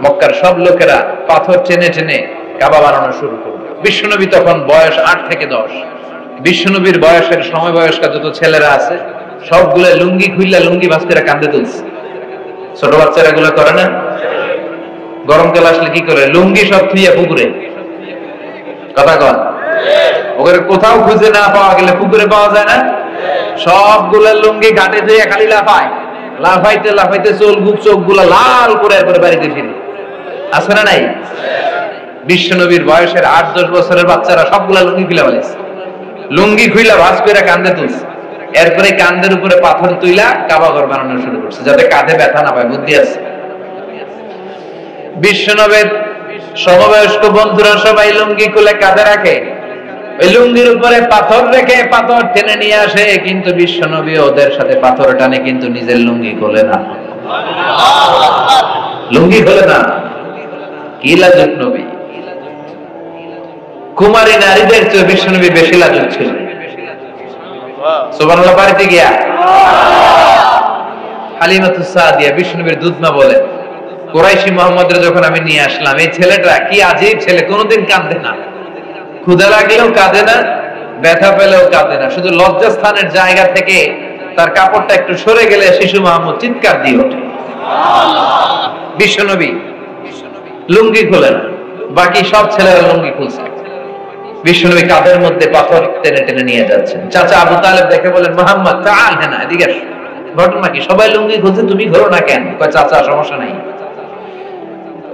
মক্কার সব লোকেরা পাথর টেনে টেনে কাবা বানানো শুরু করলো। বিশ্বনবী তখন বয়স 8 থেকে 10। বিশ্বনবীর বয়সের সময় বয়স্কা যত ছেলেরা আছে সবগুলো লুঙ্গি খুইলা লুঙ্গি ভাঁজ করে কাঁধে তুলছে। ছোট বাচ্চারা এগুলো করে না? গরমকাল আসলে কি করে? লুঙ্গি সব থুইয়া পুকুরে। কথা কন, ওখানে কোথাও খুঁজে না পাওয়া গেলে পুকুরে পাওয়া যায় না? সবগুলা লুঙ্গি ঘাটে ধুইয়া খালি লাফায়, লাফাইতে লাফাইতে চোখ গুলা লাল করে এরপরে বাড়িতে ফিরে। আছে না নাই? বিশ্বনবীর বয়সের 8-10 বছরের বাচ্চারা সবগুলা লুঙ্গি খুলে ফেলেছে। লুঙ্গি খুইলা ভাঁজ করে কাঁধে তুলছে। এরপরে কাঁধের উপরে পাথর তুইলা কাবা ঘর বানানো শুরু করছে, যাতে কাঁধে ব্যথা না পায়। বুদ্ধি আছে। বিশ্বনবীর সমবয়স্ক বন্ধুরা সবাই লুঙ্গি খুলে কাঁধে রাখে, ওই লুঙ্গির উপরে পাথর রেখে পাথর টেনে নিয়ে আসে, কিন্তু বিশ্বনবী ওদের সাথে পাথর টানে, কিন্তু নিজের লুঙ্গি খোলে না। লুঙ্গি খোলে না। কি লাজুক নবী! কুমারী নারীদের চেয়ে বিশ্বনবী বেশি লাজুক ছিল। সুবহানাল্লাহ। বাড়িতে গিয়া হালিমাতুস সাদিয়া বিশ্বনবীর দুধমা বলেন, কুরাইশি মুহাম্মদরে যখন আমি নিয়ে আসলাম, এই ছেলেটা কি আজীব ছেলে, কোনোদিন কাঁদে না, ক্ষুধা লাগলেও কাঁদে না, ব্যথা পেলেও কাঁদে না, শুধু লজ্জাস্থানের জায়গা থেকে তার কাপড়টা একটু সরে গেলে শিশু মাহমুদ চিৎকার দিয়ে ওঠে। বিশ্বনবী লুঙ্গি খোলেন, বাকি সব ছেলেরা লুঙ্গি খুলছে। বিশ্বনবী কাঁধের মধ্যে পাথর টেনে টেনে নিয়ে যাচ্ছেন। চাচা আবু তালেব দেখে বলেন, মুহাম্মদ তাআল হেনা, এদিকে আসো, ঘটনা কি? সবাই লুঙ্গি খুলছে, তুমি খোলো না কেন? কয় চাচা সমস্যা নাই।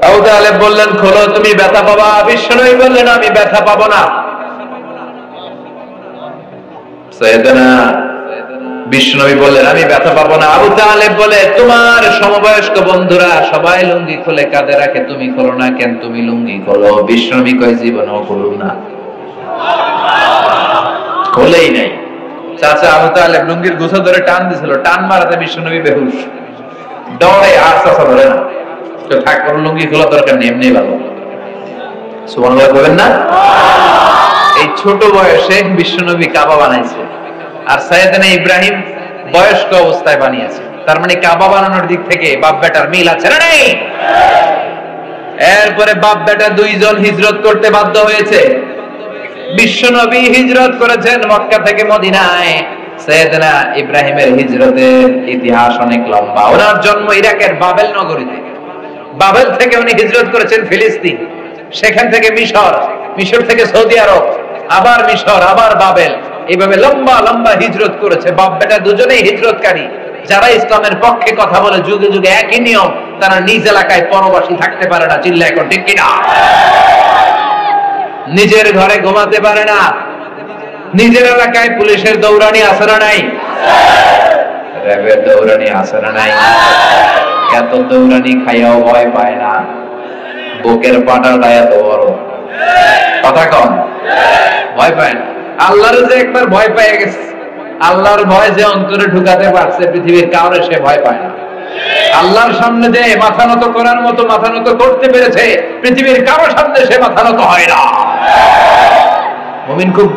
আবু তালেব বললেন, খোলো, তুমি ব্যথা পাবা। বিশ্বনবী বললেন, আমি ব্যথা পাবো না। সাইয়েদনা বিশ্বনবী বললেন, আমি ব্যথা পাবো না। আবু তালেব বলে, তোমার সমবয়স্ক বন্ধুরা সবাই লুঙ্গি খুলে কাঁধে রাখে, তুমি খোলো না কেন? তুমি লুঙ্গি খোলো। বিশ্বনবী কয়, জীবনেও খুলুন না। খোলেই নাই। চাচা আবু তালেব লুঙ্গির গোছা ধরে টান দিছিল, টান মারাতে বিশ্বনবী বেহুশ, ডরে আর চাচা ধরে না। তো থাক, ওর লুঙ্গি খোলা দরকার নেই, এমনি ভালো। সুবহানাল্লাহ বলবেন না? এই ছোট বয়সে বিশ্বনবী কাবা বানাইছে, আর সাইয়েদনা ইব্রাহিম বয়স্ক অবস্থায় বানিয়েছে। তার মানে কাবা বানানোর দিক থেকে বাপ বেটার মিল আছে না নেই? এরপরে বাপ বেটা দুইজন হিজরত করতে বাধ্য হয়েছে। বিশ্বনবী হিজরত করেছেন মক্কা থেকে মদিনায়। সাইয়েদনা ইব্রাহিমের হিজরতের ইতিহাস অনেক লম্বা। ওনার জন্ম ইরাকের বাবেল নগরীতে। বাবেল থেকে উনি হিজরত করেছেন ফিলিস্তিন, সেখান থেকে মিশর, মিশর থেকে সৌদি আরব, আবার মিশর, আবার বাবেল, এইভাবে লম্বা লম্বা হিজরত করেছে। বাপ বেটা দুজনেই হিজরতকারী। যারা ইসলামের পক্ষে কথা বলে যুগে যুগে একই নিয়ম, তারা নিজ এলাকায় পরবাসী থাকতে পারে না। চিল্লা এখন ঠিক কিনা? নিজের ঘরে ঘুমাতে পারে না। নিজের এলাকায় পুলিশের দৌড়ানি আছে না নাই? র্যাবের দৌড়ানি আছে না নাই? এত দৌড়ানি খাইয়াও ভয় পায় না। বুকের পাটাটা এত বড়, কথা কম, ভয় পায় না। আল্লাহর যে একবার ভয় পেয়ে গেছে, আল্লাহর ভয় যে অন্তরে ঢুকাতে পারছে, পৃথিবীর কাউরে সে ভয় পায় না। আল্লাহর সামনে যে মাথা নত করার মতো মাথা নত করতে পেরেছে, পৃথিবীর কারোর সামনে সে মাথা নত হয় না। মুমিন খুব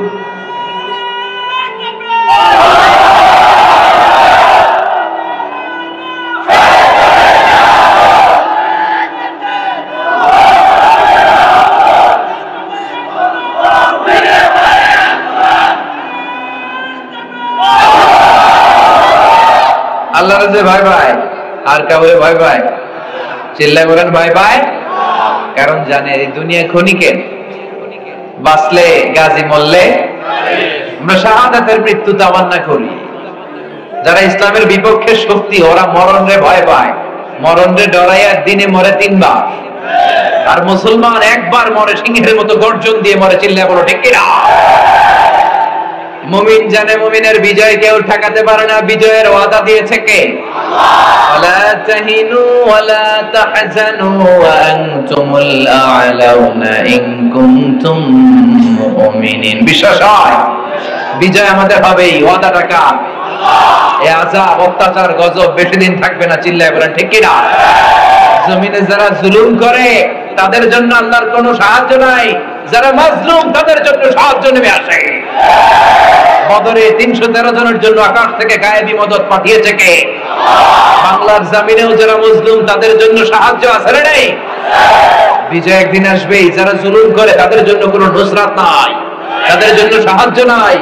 আল্লাহর যে ভয় পায়, আর কাউরে ভয় পায়? চিল্লায় বলেন ভয় পায়। কারণ জানে এই দুনিয়া ক্ষণিকের, বাঁচলে গাজী, মরলে আমরা শাহাদাতের মৃত্যু তামান্না করি। যারা ইসলামের বিপক্ষে শক্তি, ওরা মরণরে ভয় পায়। মরণরে ডরাইয়া দিনে মরে 3 বার, আর মুসলমান একবার মরে সিংহের মতো গর্জন দিয়ে মরে। চিল্লায় বলো ঠিক কিনা? মুমিন জানে মুমিনের বিজয় কেউ ঠেকাতে পারে না। বিজয়ের ওয়াদা দিয়েছে কে? ওয়ালা তাহিনু ওয়ালা তাহজানু ওয়া আনতুমুল আ'লাউনা ইন কুনতুম মুমিনিন। বিশ্বাস হয় বিজয় আমাদের হবেই। ওয়াদাটা কার? এই আযাব, অত্যাচার, গজব বেশি দিন থাকবে না। চিল্লায় বলেন ঠিক কিনা? জমিনে যারা জুলুম করে তাদের জন্য আল্লাহর কোনো সাহায্য নাই। যারা মাজলুম তাদের জন্য সাহায্য নেমে আসে। বদরে 313 জনের জন্য আকাশ থেকে গায়েবী মদদ পাঠিয়েছে কে? বাংলার জমিনেও যারা মজলুম তাদের জন্য সাহায্য আছে না নেই? বিজয় একদিন আসবেই। যারা জুলুম করে তাদের জন্য কোনো নুসরাত নাই, তাদের জন্য সাহায্য নাই।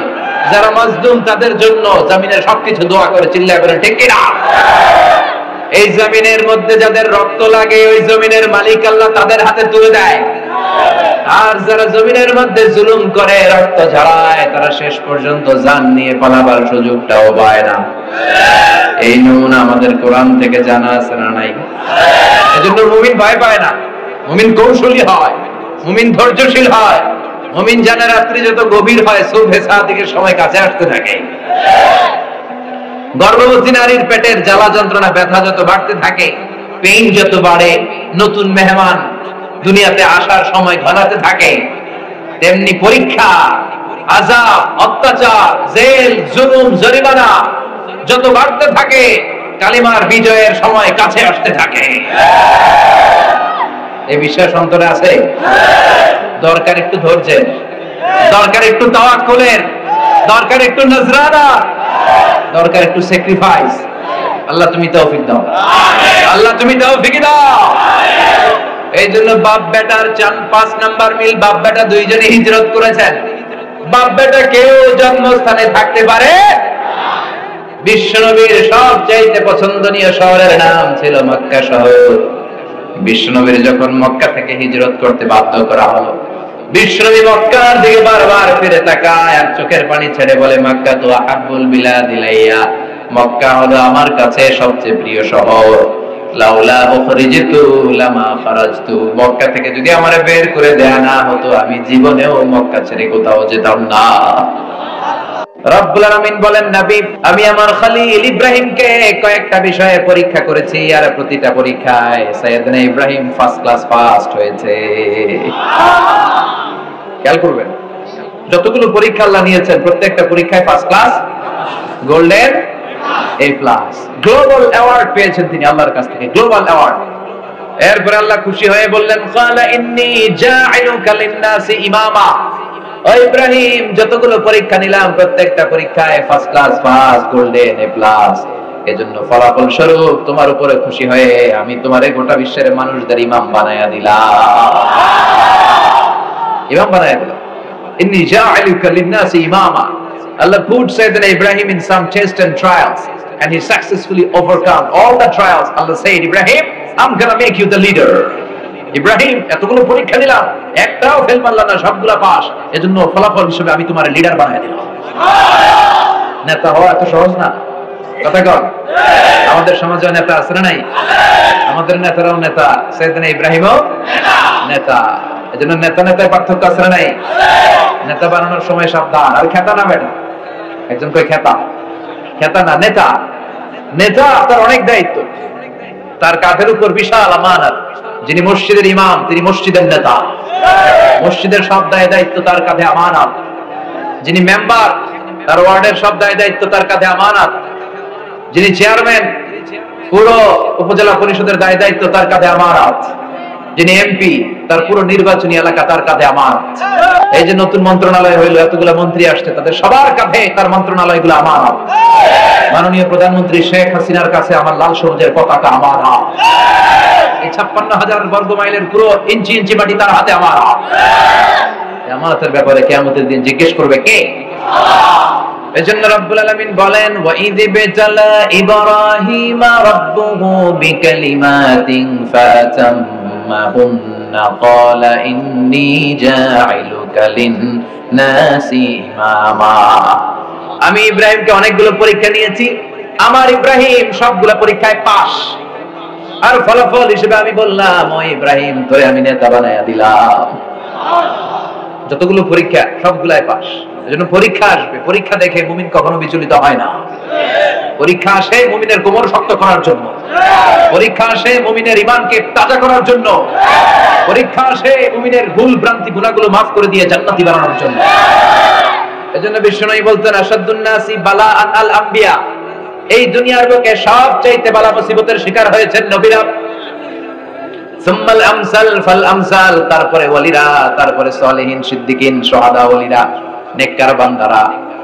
যারা মাজলুম তাদের জন্য জমিনের সবকিছু দোয়া করে। চিল্লায় করে ঠিক কিনা? এই জমিনের মধ্যে যাদের রক্ত লাগে, ওই জমিনের মালিক আল্লাহ তাদের হাতে তুলে দেয়। আর যারা জমিনের মধ্যে জুলুম করে, রক্ত ঝরায়, তারা শেষ পর্যন্ত জান নিয়ে পালাবার সুযোগটাও পায় না। এই নমুনা আমাদের কোরআন থেকে জানা আছে না নাই? এজন্য মুমিন ভয় পায় না। মুমিন কৌশলী হয়, মুমিন ধৈর্যশীল হয়। মুমিন জানে রাত্রি যত গভীর হয়, সুবহে সাদিকের সময় কাছে আসতে থাকে। গর্ভবতী নারীর পেটের জ্বালা যন্ত্রণা, ব্যথা যত বাড়তে থাকে, পেইন যত বাড়ে, নতুন মেহমান দুনিয়াতে আসার সময় ঘনাতে থাকে, তেমনি পরীক্ষা, আযাব, অত্যাচার, জেল, জুলুম, জরিমানা যত বাড়তে থাকে, কালিমার বিজয়ের সময় কাছে আসতে থাকে। এই বিশ্বাস অন্তরে আছে? দরকার একটু ধৈর্যের, দরকার একটু তাওয়াক্কুলের, দরকার একটু নজরানা, দরকার একটু স্যাক্রিফাইস। আল্লাহ তুমি তৌফিক দাও, আল্লাহ তুমি তৌফিক দাও। এই জন্য বাপ বেটার 5 নাম্বার মিল। বাপ বেটা দুইজনে হিজরত করেছেন। বাপ বেটা কেউ জন্মস্থানে থাকতে পারে, বিশ্বনবীর সবচাইতে পছন্দনীয় শহরের নাম ছিল মক্কা শহর। বিশ্বনবীর যখন মক্কা থেকে হিজরত করতে বাধ্য করা হলো, বিশ্বনবী মক্কার দিকে বারবার ফিরে তাকায় আর চোখের পানি ছেড়ে বলে, মক্কা তো আহাব্বুল বিলাদ ইলাইয়া, মক্কা হলো আমার কাছে সবচেয়ে প্রিয় শহর। লাউলা উখরিজতু লামা খারাজতু, মক্কা থেকে যদি আমারে বের করে দেয়া না হতো আমি জীবনেও মক্কা ছেড়ে কোথাও যেতাম না। রব্বুল আলামিন বলেন, নবী আমি আমার খলিল ইব্রাহিমকে কয়েকটা বিষয়ে পরীক্ষা করেছি, আর প্রতিটা পরীক্ষায় সাইয়েদনা ইব্রাহিম ফার্স্ট ক্লাস ফার্স্ট হয়েছে। খেয়াল করবেন, যতগুলো পরীক্ষা আল্লাহ নিয়েছেন প্রত্যেকটা পরীক্ষায় first class, golden A plus, global award পেয়েছেন তিনি আল্লাহর কাছ থেকে, গ্লোবাল অ্যাওয়ার্ড। এরপর আল্লাহ খুশি হয়ে বললেন, ক্বালা ইন্নী জাইলুকা লিন-নাসি ইমামা, ও ইব্রাহিম যতগুলো পরীক্ষা নিলাম প্রত্যেকটা পরীক্ষায় first class first, golden A plus, এজন্য ফলাফল স্বরূপ তোমার উপরে খুশি হয়ে আমি তোমারে গোটা বিশ্বের মানুষদের ইমাম বানায়া দিলাম। ইমাম বানায়া দিলাম। ইন্নী জাইলুকা লিন-নাসি ইমামা। Allah put Sayyidina Ibrahim in some tests and trials, and he successfully overcome all the trials. Allah said, Ibrahim, I'm gonna make you the leader. Ibrahim এতগুলো পরীক্ষা দিলাম, একটাও ফেল মারলা না, সবগুলা পাস, এজন্য ফলাফল হিসেবে আমি তোমার লিডার বানায় দিলাম। নেতা হওয়া এত সহজ না, কথা কর। আমাদের সমাজে নেতা আছে না নাই? আমাদের নেতারাও নেতা, সাইয়েদনা ইব্রাহিমও নেতা। এজন্য নেতা নেতায় পার্থক্য আছে না নাই? নেতা বানানোর সময় সাবধান। আর খেতা না বেটা, একজন কই খেতা, খেতা না, নেতা। নেতা তার অনেক দায়িত্ব, তার কাঁধের উপর বিশাল আমানত। যিনি মসজিদের ইমাম তিনি মসজিদের নেতা, মসজিদের সব দায় দায়িত্ব তার কাঁধে আমানত। যিনি মেম্বার তার ওয়ার্ডের সব দায় দায়িত্ব তার কাঁধে আমানত। যিনি চেয়ারম্যান পুরো উপজেলা পরিষদের দায় দায়িত্ব তার কাঁধে আমানত। যিনি এমপি তার পুরো নির্বাচনী এলাকা তার কাঁধে আমানত। এই যে নতুন মন্ত্রণালয় হইলো, এতগুলো মন্ত্রী আসছে, তাদের সবার কাঁধে তার মন্ত্রণালয়গুলো আমানত। মাননীয় প্রধানমন্ত্রী শেখ হাসিনার কাছে আমার লাল সবুজের পতাকা আমানত। এই 56,000 বর্গ মাইলের পুরো ইঞ্চি ইঞ্চি মাটি তার হাতে আমানত। আমানতের ব্যাপারে কিয়ামতের দিন জিজ্ঞেস করবে কে? এজন্য রব্বুল আলামিন বলেন, ওয়া ইয বিতালা ইব্রাহিমা রাব্বুহু বিকালিমাতিন ফাতাম্মাহুন্না ক্বালা ইন্নী জাইলুকা লিন-নাসি ইমামা। আমি ইব্রাহিমকে অনেকগুলো পরীক্ষা নিয়েছি, আমার ইব্রাহিম সবগুলো পরীক্ষায় পাস। আর ফলাফল হিসেবে আমি বললাম, ও ইব্রাহিম তোরে আমি নেতা বানায়া দিলাম। যতগুলো পরীক্ষা সবগুলাই পাস। এজন্য পরীক্ষা আসবে, পরীক্ষা দেখে মুমিন কখনো বিচলিত হয় না। পরীক্ষা আসে মুমিনের কোমর শক্ত করার জন্য, পরীক্ষা আসে মুমিনের ঈমানকে তাজা করার জন্য, পরীক্ষা আসে মুমিনের ভুল ভ্রান্তি গুনাহগুলো মাফ করে দিয়ে জান্নাতি বানানোর জন্য। এজন্য বিশ্বনবী বলতেন, আশাদ্দুন নাসি বালাআন আল আম্বিয়া, এই দুনিয়ার বুকে সবচাইতে বালা মুসিবতের শিকার হয়েছেন নবীরা। সুম্মাল আমসাল ফাল আমসাল, তারপরে ওয়ালিরা, তারপরে সালেহিন, সিদ্দিকিন, শুহাদা, ওয়ালিরা, নেককার বান্দারা।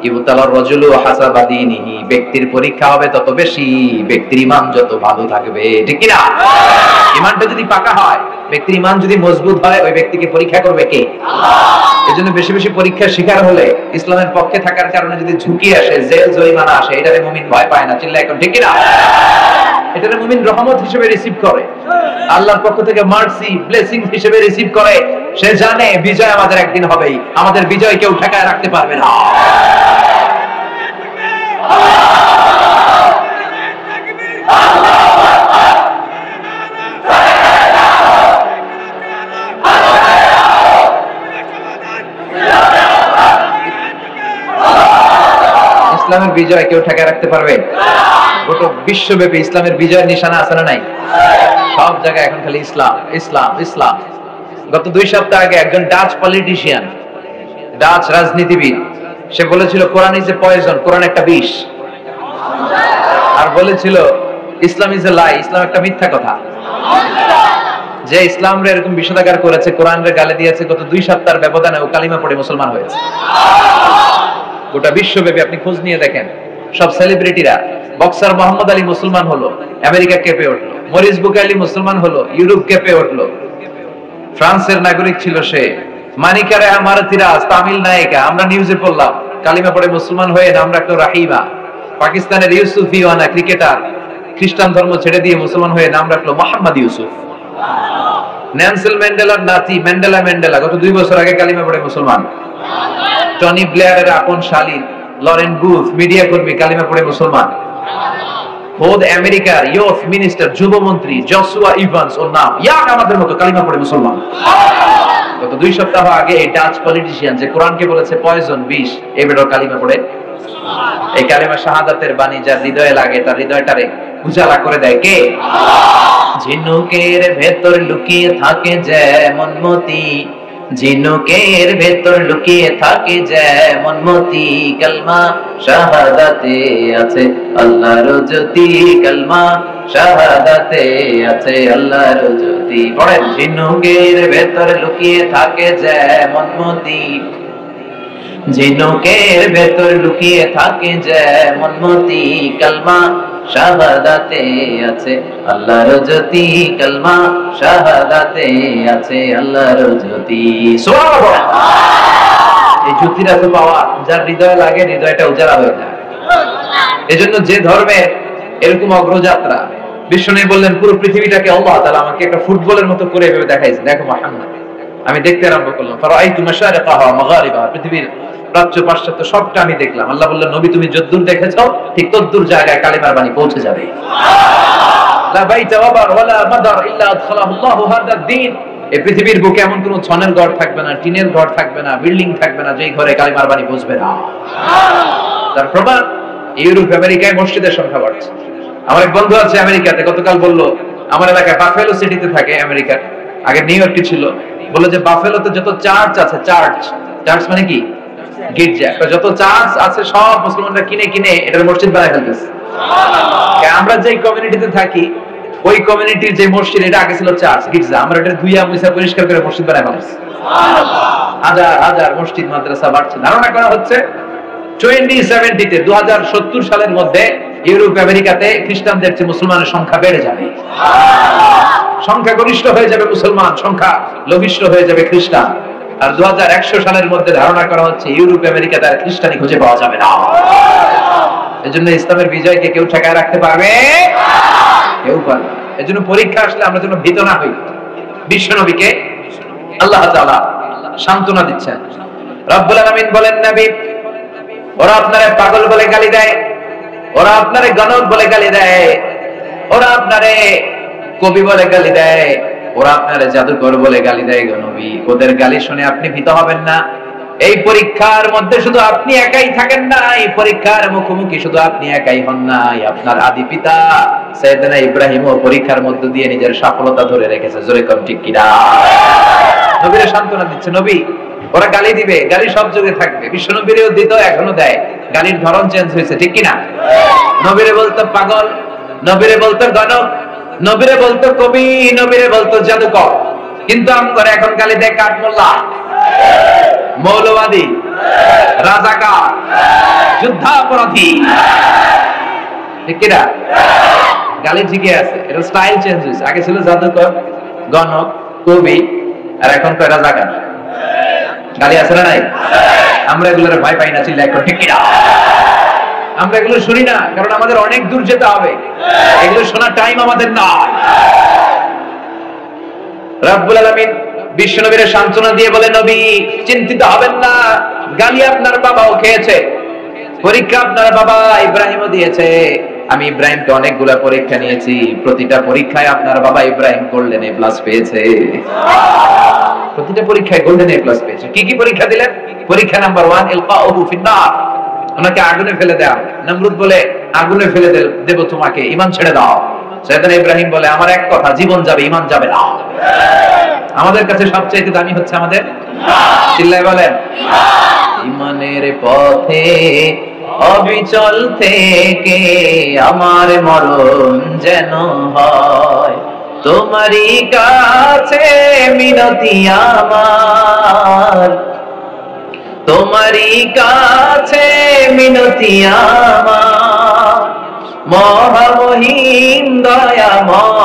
ইবতালার রাজুলু হাসাবা দীনিহি, ব্যক্তির পরীক্ষা হবে তত বেশি ব্যক্তির ঈমান যত ভালো থাকবে, ঠিক কি না? ঈমানটা যদি পাকা হয়, ব্যক্তির ঈমান যদি মজবুত হয়, ওই ব্যক্তিকে পরীক্ষা করবে কে? আল্লাহ। এজন্য বেশি বেশি পরীক্ষার শিকার হলে, ইসলামের পক্ষে থাকার কারণে যদি ঝুঁকি আসে, জেল জরিমানা আসে, এটারে মুমিন ভয় পায় না। চিল্লা এখন, ঠিক কি না? এটারে মুমিন রহমত হিসেবে রিসিভ করে, আল্লাহর পক্ষ থেকে মার্সি, ব্লেসিং হিসেবে রিসিভ করে। সে জানে বিজয় আমাদের একদিন হবেই, আমাদের বিজয় কেউ ঠেকায় রাখতে পারবে না। ইসলামের বিজয় কেউ ঠেকায় রাখতে পারবে? গোটা বিশ্বব্যাপী ইসলামের বিজয়ের নিশানা আছে না নাই? সব জায়গায় এখন খালি ইসলাম ইসলাম ইসলাম। গত 2 সপ্তাহ আগে একজন ডাচ পলিটিশিয়ান, ডাচ রাজনীতিবিদ, সে বলেছিল কোরআন ইজ এ পয়জন, কোরআন একটা বিষ। আর বলেছিল ইসলাম ইজ এ লাই, ইসলাম একটা মিথ্যা কথা। যে ইসলামরে এরকম বিষোদাগার করেছে, কোরআনরে গালি দিয়েছে, গত 2 সপ্তাহের ব্যবধানে ও কালিমা পড়ে মুসলমান হয়েছে। গোটা বিশ্বব্যাপী আপনি খোঁজ নিয়ে দেখেন, সব সেলিব্রিটিরা, বক্সার মোহাম্মদ আলী মুসলমান হলো, আমেরিকা কেঁপে উঠলো। মরিস বুকাইলি মুসলমান হলো, ইউরোপ কেঁপে উঠলো। ফ্রান্সের নাগরিক ছিল সে। মানিকারে মারাতিরাজ, তামিল নায়িকা, আমরা নিউজে পড়লাম কালিমা পড়ে মুসলমান হয়ে নাম রাখলো রাহিমা। পাকিস্তানের ইউসুফ ইওয়ানা ক্রিকেটার খ্রিস্টান ধর্ম ছেড়ে দিয়ে মুসলমান হয়ে নাম রাখলো মোহাম্মদ ইউসুফ। নেলসন ম্যান্ডেলার নাতি ম্যান্ডেলা গত 2 বছর আগে কালিমা পড়ে মুসলমান। টনি ব্লেয়ারের আপন শালী লরেন বুথ মিডিয়া কর্মী কালিমা পড়ে মুসলমান। খোদ আমেরিকার ইউথ মিনিস্টার যুবমন্ত্রী জসুয়া ইভান্স ওর নাম ইয়াক আমাদের মতো কালিমা পড়ে মুসলমান। গত 2 সপ্তাহ আগে এই ডাচ পলিটিশিয়ান যে কোরআনকে বলেছে পয়জন বিষ, এই বেটার কালিমা পড়ে। এই কালিমা শাহাদাতের বাণী যার হৃদয়ে লাগে তার হৃদয়টারে উজালা করে দেয় কে? ঝিনুকের ভেতর লুকিয়ে থাকে যেমন মতি, ঝিনুকের ভেতর লুকিয়ে থাকে যেমন মতি, কালমা শাহাদাতে আছে আল্লাহর জ্যোতি, কালমা শাহাদাতে আছে আল্লাহর জ্যোতি। পড়েন, ঝিনুকের ভেতর লুকিয়ে থাকে যেমন মতি, ঝিনুকের ভেতর লুকিয়ে থাকে যেমন মতি, কালমা শাহাদাতে আছে আল্লাহর জ্যোতি, কালমা শাহাদাতে আছে আল্লাহর জ্যোতি। সুবহানাল্লাহ। এই জ্যোতিটা তো পাওয়া যার হৃদয়ে লাগে, হৃদয়টা উজালা হয়ে যায়। এজন্য যে ধর্মের এরকম অগ্রযাত্রা, বিশ্বনবী বললেন পুরো পৃথিবীটাকে আল্লাহ তাআলা আমাকে একটা ফুটবলের মতো করে এভাবে দেখাইছে। দেখো মুহাম্মদ, আমি দেখতে আরম্ভ করলাম, ফারাআইতু মাশারিকাহা ওয়া মাগারিবাহা, পৃথিবীর প্রাচ্য পাশ্চাত্য সবটা আমি দেখলাম। আল্লাহ বললেন, নবী তুমি যদ্দূর দেখেছো ঠিক তদ্দূর জায়গায় কালিমার বাণী পৌঁছে যাবে। লা বাইতা ওয়াবার ওয়ালা মাদার ইল্লা আদখালাহুল্লাহু হাদা দ্বীন, এই পৃথিবীর বুকে এমন কোন ছনের ঘর থাকবে না, টিনের ঘর থাকবে না, বিল্ডিং থাকবে না যেই ঘরে কালিমার বাণী পৌঁছবে না। তার প্রমাণ ইউরোপ আমেরিকায় মসজিদের সংখ্যা বাড়ছে। আমার এক বন্ধু আছে আমেরিকাতে, গতকাল বলল আমার এলাকায় বাফেলো সিটিতে থাকে আমেরিকার, আগে নিউ ইয়র্কে ছিল, বলল যে বাফেলোতে যত চার্চ আছে, চার্চ মানে কি গির্জা, যত চার্চ আছে সব মুসলমানরা কিনে কিনে এটার মসজিদ বানায় ফেলতেছে। আমরা যে কমিউনিটিতে থাকি ওই কমিউনিটির যে মসজিদ, এটা আগে ছিল চার্চ গির্জা, আমরা এটা ধুইয়া মুছা পরিষ্কার করে মসজিদ বানায় ফেলতেছি। হাজার হাজার মসজিদ মাদ্রাসা বাড়ছে। ধারণা করা হচ্ছে 2070 তে 2070 সালের মধ্যে ইউরোপ আমেরিকাতে খ্রিস্টানদের চেয়ে মুসলমানের সংখ্যা বেড়ে যাবে, সংখ্যা গরিষ্ঠ হয়ে যাবে মুসলমান, সংখ্যা লঘিষ্ঠ হয়ে যাবে খ্রিস্টান। আর 2100 সালের মধ্যে ধারণা করা হচ্ছে ইউরোপ আমেরিকাতে আর খ্রিস্টানি খুঁজে পাওয়া যাবে না। এজন্য ইসলামের বিজয়কে কেউ ঠেকায় রাখতে পারবে? কেউ পারবে না। এজন্য পরীক্ষা আসলে আমরা যেন ভীত না হই। বিশ্বনবীকে আল্লাহ তাআলা সান্ত্বনা দিচ্ছেন। রব্বুল আলামিন বলেন, নবী ওরা আপনারে পাগল বলে গালি দেয়, ওরা আপনারে গণক বলে গালি দেয়, ওরা আপনারে কবি বলে গালি দেয়, ওরা আপনারে জাদুকর বলে গালি দেয়। নবী ওদের গালি শুনে আপনি ভীত হবেন না। এই পরীক্ষার মধ্যে শুধু আপনি একাই থাকেন না, এই পরীক্ষার মুখোমুখি শুধু আপনি একাই হন নাই, আপনার আদি পিতা সাইয়েদনা ইব্রাহিমও পরীক্ষার মধ্য দিয়ে নিজের সফলতা ধরে রেখেছে। জোরে কোন ঠিক কিনা? নবীরে সান্ত্বনা দিচ্ছে, নবী ওরা গালি দিবে, গালি সব যুগে থাকবে। বিশ্বনবীরেও দিত, এখনো দেয়, গালির ধরন চেঞ্জ হয়েছে, ঠিক কিনা? নবীরে বলতো পাগল, নবীরে বলতো গণক, নবীরে বলতো কবি, নবীরে বলতো জাদুকর, কিন্তু আমরা এখন গালি দেয় কাঠমোল্লা, মৌলবাদী, রাজাকার, যুদ্ধাপরাধী, ঠিক কিনা? গালি ঠিকই আছে, এটা স্টাইল চেঞ্জ হয়েছে। আগে ছিল জাদুকর, গণক, কবি, আর এখন কয় রাজাকার। গালি আছে না নাই? আমরা এগুলোর ভয় পাই না, চিল্লা এখন ঠিক কিনা? আমরা এগুলো শুনি না, কারণ আমাদের অনেক দূর যেতে হবে, এগুলো শোনার টাইম আমাদের নাই। রব্বুল আলামিন বিশ্বনবীর সান্ত্বনা দিয়ে বলে, নবী চিন্তিত হবেন না, গালি আপনার বাবাও খেয়েছে, পরীক্ষা আপনার বাবা ইব্রাহিমও দিয়েছে। আমি ইব্রাহিমকে অনেকগুলা পরীক্ষা নিয়েছি, প্রতিটা পরীক্ষায় আপনার বাবা ইব্রাহিম গোল্ডেন এ প্লাস পেয়েছে। প্রতিটা পরীক্ষায় গোল্ডেন এ প্লাস পেয়েছে। কি কি পরীক্ষা দিলেন? পরীক্ষা নাম্বার 1, ইলকাউহু ফিন্নার, ওনাকে আগুনে ফেলে দেওয়া। নমরুদ বলে আগুনে ফেলে দেব তোমাকে, ঈমান ছেড়ে দাও। সাইয়েদনা ইব্রাহিম বলে আমার এক কথা, জীবন যাবে ঈমান যাবে না। আমাদের কাছে সবচেয়ে দামি হচ্ছে আমাদের চিল্লায় বলেন ঈমানের পথে অবিচল থেকে আমার মরণ যেন হয়, তোমারই কাছে মিনতি আমার, তোমারই কাছে মিনতি আমার, মহামহিম দয়াময়।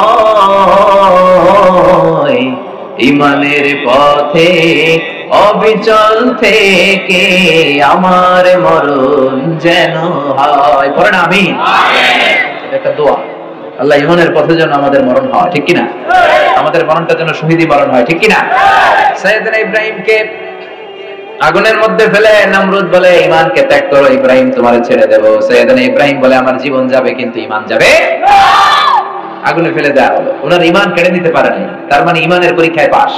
ঈমানের পথে অবিচল থেকে আমার মরণ যেন হয়। পড়েন আমিন। এটা একটা দোয়া, আল্লাহ ইমানের পথে যেন আমাদের মরণ হয়, ঠিক কিনা? আমাদের মরণটা যেন শহীদি মরণ হয়, ঠিক কিনা? সাইয়েদনা ইব্রাহিমকে আগুনের মধ্যে ফেলে নমরুদ বলে ঈমানকে ত্যাগ করো, ইব্রাহিম তোমারে ছেড়ে দেব। সাইয়েদনা ইব্রাহিম বলে আমার জীবন যাবে কিন্তু ঈমান যাবে না। আগুনে ফেলে দেওয়া হলো, ওনার ঈমান কেড়ে নিতে পারে নাই। তার মানে ঈমানের পরীক্ষায় পাস।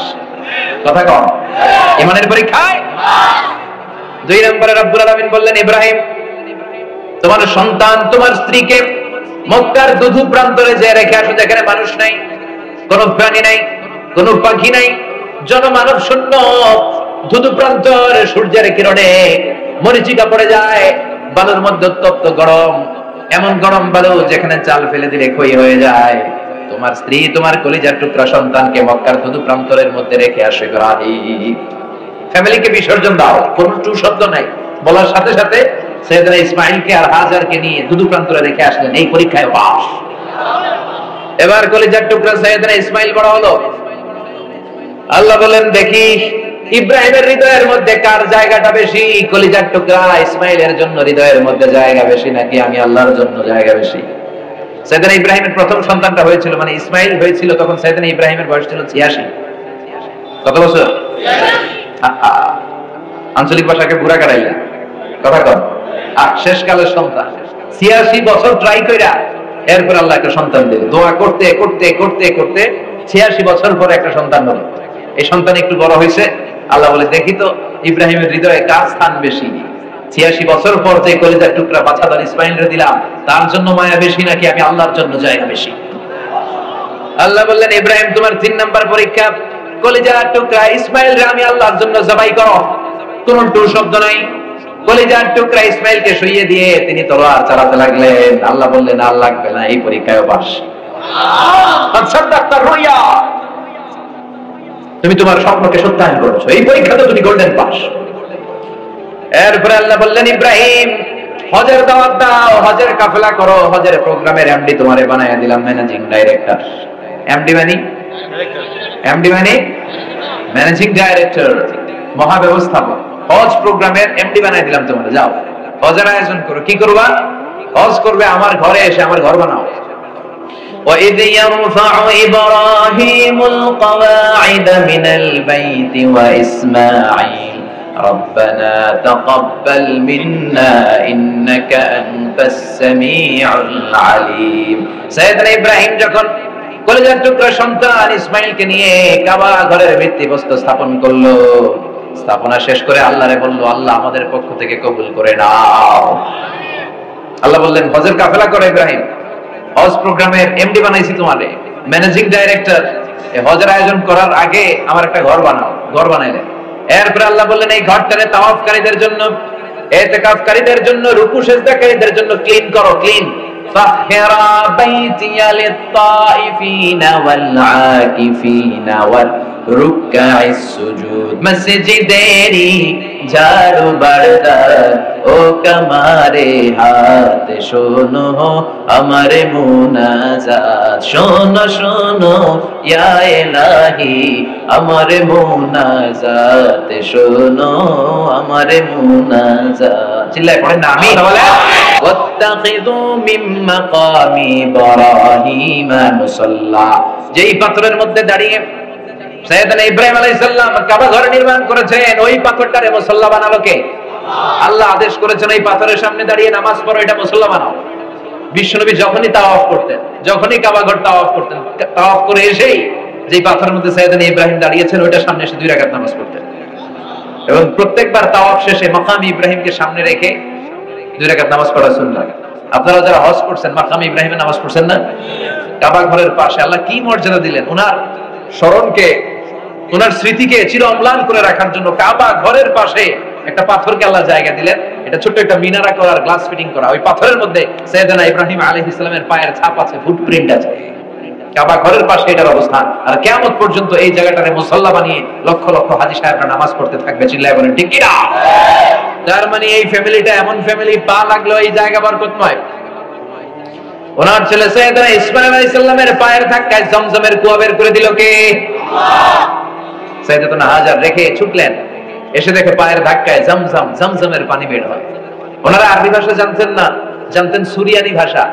কথা কম, ঈমানের পরীক্ষায়। 2 নম্বরে রব্বুল আলামিন বললেন, ইব্রাহিম তোমার সন্তান তোমার স্ত্রীকে মক্কার দুধু প্রান্তরে যে রেখে আসো, যেখানে মানুষ নাই, কোন প্রাণী নাই, কোন পাখি নাই, জনমানব শূন্য ধুধু প্রান্তর, সূর্যের কিরণে মরিচিকা পড়ে যায়, বালুর মধ্যে উত্তপ্ত গরম, এমন গরম বালু যেখানে চাল ফেলে দিলে ক্ষয় হয়ে যায়। তোমার স্ত্রী তোমার কলিজার টুকরা সন্তানকে মক্কার ধুধু প্রান্তরের মধ্যে রেখে আসে ইব্রাহিম। ফ্যামিলিকে বিসর্জন দাও, কোন টু শব্দ নাই, বলার সাথে সাথে সাইয়েদনা ইসমাঈলকে আর হাজারকে নিয়ে ধুধু প্রান্তরে রেখে আসলেন। এই পরীক্ষায় পাস। এবার কলিজার টুকরা সাইয়েদনা ইসমাঈল বড় হলো। আল্লাহ বলেন, দেখি ইব্রাহিমের হৃদয়ের মধ্যে কার জায়গাটা বেশি, কলিজার টুকরা ইসমাঈলের জন্য হৃদয়ের মধ্যে জায়গা বেশি নাকি আমি আল্লাহর জন্য জায়গা বেশি? সাইয়েদনা ইব্রাহিমের প্রথম সন্তানটা হয়েছিল, মানে ইসমাঈল হয়েছিল, তখন সাইয়েদনা ইব্রাহিমের বয়স ছিল 86। কত বছর? আঞ্চলিক ভাষাকে বুড়া কাটাইলা, কথা কর। শেষকালের সন্তান 86 বছর ট্রাই কইরা এরপর আল্লাহ একটা সন্তান দিল। দোয়া করতে করতে করতে করতে 86 বছর পরে একটা সন্তান হলো। এই সন্তান একটু বড় হয়েছে, আল্লাহ বলে, দেখি তো ইব্রাহিমের হৃদয়ে কার স্থান বেশি। 86 বছর পর যে কলিজার টুকরা বাচ্চাদার ইসমাঈলকে দিলাম, তার জন্য মায়া বেশি নাকি আমি আল্লাহর জন্য জায়গা বেশি? আল্লাহ বললেন, ইব্রাহিম তোমার 3 নাম্বার পরীক্ষা, কলিজার টুকরা ইসমাঈলকে আমি আল্লাহর জন্য জবাই করো, কোন টু শব্দ নাই। কলিজার টুকরা ইসমাঈলকে শুইয়ে দিয়ে তিনি তলোয়ার চালাতে লাগলেন। আল্লাহ বললেন, আর লাগবে না, এই পরীক্ষায় পাস। তুমি তোমার স্বপ্নকে সত্যায়ন করেছো, এই পরীক্ষাতে তুমি গোল্ডেন পাস। এরপরে আল্লাহ বললেন, ইব্রাহিম হজের দাওয়াত দাও, হজের কাফেলা করো, হজের প্রোগ্রামের এমডি তোমারে বানায়া দিলাম, ম্যানেজিং ডাইরেক্টর। এমডি মানে ম্যানেজিং ডাইরেক্টর, মহাব্যবস্থাপক। হজ প্রোগ্রামের এমডি বানাই দিলাম তোমার, যাও হজের আয়োজন করো। কি করবা? হজ করবে, আমার ঘরে এসে আমার ঘর বানাও। وَإِذْ يَرْفَعُ إِبْرَاهِيمُ الْقَوَاعِدَ مِنَ الْبَيْتِ وَإِسْمَاعِيلُ رَبَّنَا تَقَبَّلْ مِنَّا إِنَّكَ أَنْتَ السَّمِيعُ الْعَلِيمُ। সাইয়েদনা ইব্রাহিম যখন কলিজার টুকরা সন্তান ইসমাঈলকে নিয়ে কাবা ঘরের ভিত্তিপ্রস্তর স্থাপন করলো, স্থাপনা শেষ করে আল্লাহরে বলল, আল্লাহ আমাদের পক্ষ থেকে কবুল করে নাও। আল্লাহ বললেন, হজের কাফেলা করো ইব্রাহিম, হজ প্রোগ্রামের এমডি বানাইছি তোমারে, ম্যানেজিং ডাইরেক্টর। এই হজের আয়োজন করার আগে আমার একটা ঘর বানাও। ঘর বানাইলেন। এরপরে আল্লাহ বললেন, এই ঘরটারে তাওয়াফকারীদের জন্য, ইতিকাফকারীদের জন্য, রুকু সিজদাকারীদের জন্য ক্লিন করো, ক্লিন। তাহহিরা বাইতিয়া লিত-তাইফিনা ওয়াল আকিফিনা ওয়াল রুকআইস সুজুদ। মসজিদেরি ঝাড়ু বারদার ও কামারে হাত, শোনো আমার মুনাজাত, শোনো শোনো ইয়া ইলাহি আমার মুনাজাত, শোনো আমার মুনাজাত। চিল্লায় পড়েন না আমিন বলেন। ওয়াত্তাখিযু মিন মাকামি ইব্রাহিম মুসাল্লা, যেই পাথরের মধ্যে দাঁড়িয়ে সাইয়েদনা ইব্রাহিম আলাইহিস সালাম কাবা ঘর নির্মাণ করেছেন, ওই পাথরটারে মুসাল্লা বানালো কে? আল্লাহ আদেশ করেছেন, এই পাথরের সামনে দাঁড়িয়ে নামাজ পড়ো, এটা মুসাল্লা বানাও। বিশ্বনবী যখনই তাওয়াফ করতেন, যখনই কাবা ঘর তাওয়াফ করতেন, তাওয়াফ করে এসেই যেই পাথরের মধ্যে সাইয়েদনা ইব্রাহিম দাঁড়িয়েছেন, ওইটার সামনে এসে 2 রাকাত নামাজ পড়তেন। এবং প্রত্যেকবার তাওয়াফ শেষে মাকাম ইব্রাহিমকে সামনে রেখে 2 রাকাত নামাজ পড়া সুন্নাহ। আপনারা যারা হজ করছেন, মাকাম ইব্রাহিমের নামাজ পড়ছেন না? কাবা ঘরের পাশে আল্লাহ কি মর্যাদা দিলেন, ওনার স্মরণকে, ওনার স্মৃতিকে চির অম্লান করে রাখার জন্য কাবা ঘরের পাশে একটা পাথরকে আল্লাহ জায়গা দিলেন। এটা ছোট্ট একটা মিনারা করার, গ্লাস ফিটিং করা। ওই পাথরের মধ্যে সাইয়েদনা ইব্রাহিম আলাইহিস সালামের পায়ের ছাপ আছে, ফুটপ্রিন্ট আছে। কাবা ঘরের পাশে এটার অবস্থান। আর কিয়ামত পর্যন্ত এই জায়গাটারে মুসাল্লা বানিয়ে লক্ষ লক্ষ হাজী সাহেবরা নামাজ পড়তে থাকবে। চিল্লায় বলেন ঠিক কি না? তার মানে এই ফ্যামিলিটা এমন ফ্যামিলি, পা লাগলো এই জায়গা বরকতময়। ওনার ছেলে সাইয়েদনা ইসমাঈল আলাইহিস সালামের পায়ের ধাক্কায় জমজমের কুয়া বের করে দিল কে? আল্লাহ। সাইয়েদনা হাজার রেখে ছুটলেন, এসে দেখে পায়ের ধাক্কায় জমজম জমজমের পানি বের হয়। ওনারা আরবি ভাষা জানতেন না, জানতেন সুরিয়ানি ভাষা।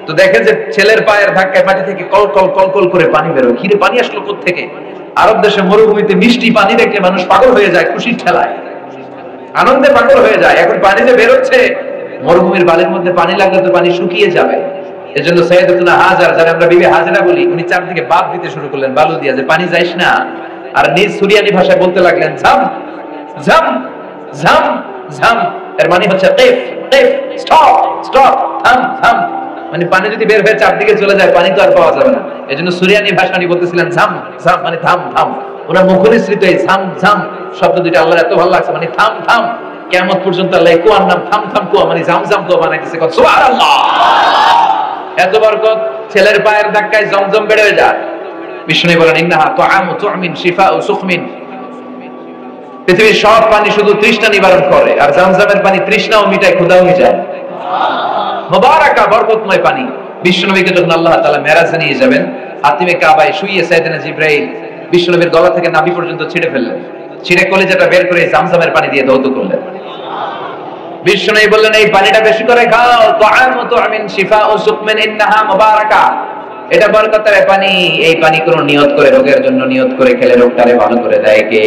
তো দেখে যে ছেলের পায়ের ধাক্কায় মাটি থেকে কলকল কলকল করে পানি বের হয়। কিরে পানি আসলো কোত্থেকে? আরব দেশে মরুভূমিতে মিষ্টি পানি দেখলে মানুষ পাগল হয়ে যায়, খুশির ঠেলায় আনন্দে পাগল হয়ে যায়। এখন পানি যে বেরোচ্ছে, মরুভূমির বালির মধ্যে পানি লাগলে তো পানি শুকিয়ে যাবে। এজন্য সাইয়েদাতুনা হাজার, যারা আমরা বিবি হাজরা বলি, উনি চারদিকে বাদ দিতে শুরু করলেন বালু দিয়ে, যে পানি যাইস না। আর নিজ সুরিয়ানি ভাষায় বলতে লাগলেন ঝাম ঝাম ঝাম ঝাম। এর মানে হচ্ছে কিফ কিফ, স্টপ স্টপ, থাম থাম। মানে পানি যদি বের হয়ে চারদিকে চলে যায়, পানি তো আর পাওয়া যাবে না। এজন্য সুরিয়ানি ভাষা উনি বলতেছিলেন ঝাম ঝাম, মানে থাম থাম। ওনার মুখনিসৃত এই ঝাম ঝাম শব্দ দুইটা আল্লাহর এত ভালো লাগছে, মানে থাম থাম। কিয়ামত পর্যন্ত আল্লাহ কুয়ার নাম থাম থাম কুয়া, মানে ঝাম ঝাম কুয়া বানাইতেছে। সুবহানাল্লাহ। এত বরকত, ছেলের পায়ের ধাক্কায় জমজম বেড়ে যায়। বিষ্ণু বলেন ইন্নাহা তুআমু তুমিন শিফাউ সুখমিন। পৃথিবীর সব পানি শুধু তৃষ্ণা নিবারণ করে, আর জমজমের পানি তৃষ্ণাও মিটায়, ক্ষুধাও মিটায়। মুবারাকা, বরকতময় পানি। বিশ্বনবীকে যখন আল্লাহ তাআলা মেরাজে নিয়ে যাবেন, হাতিমে কাবায় শুইয়ে সাইয়েদনা জিবরাইল বিশ্বনবীর গলা থেকে নাভি পর্যন্ত ছিঁড়ে ফেললেন। ছিঁড়ে কলিজাটা বের করে জমজমের পানি দিয়ে ধৌত করলেন। বিশ্বনবী বললেন এই পানিটা বেশি করে খাও। তুআমু তুমিন শিফাউ সুখমিন ইন্নাহা মুবারাকা। এটা বরকতের পানি। এই পানি কোন নিয়ত করে, রোগের জন্য নিয়ত করে খেলে রোগটারে ভালো করে দেয় কে?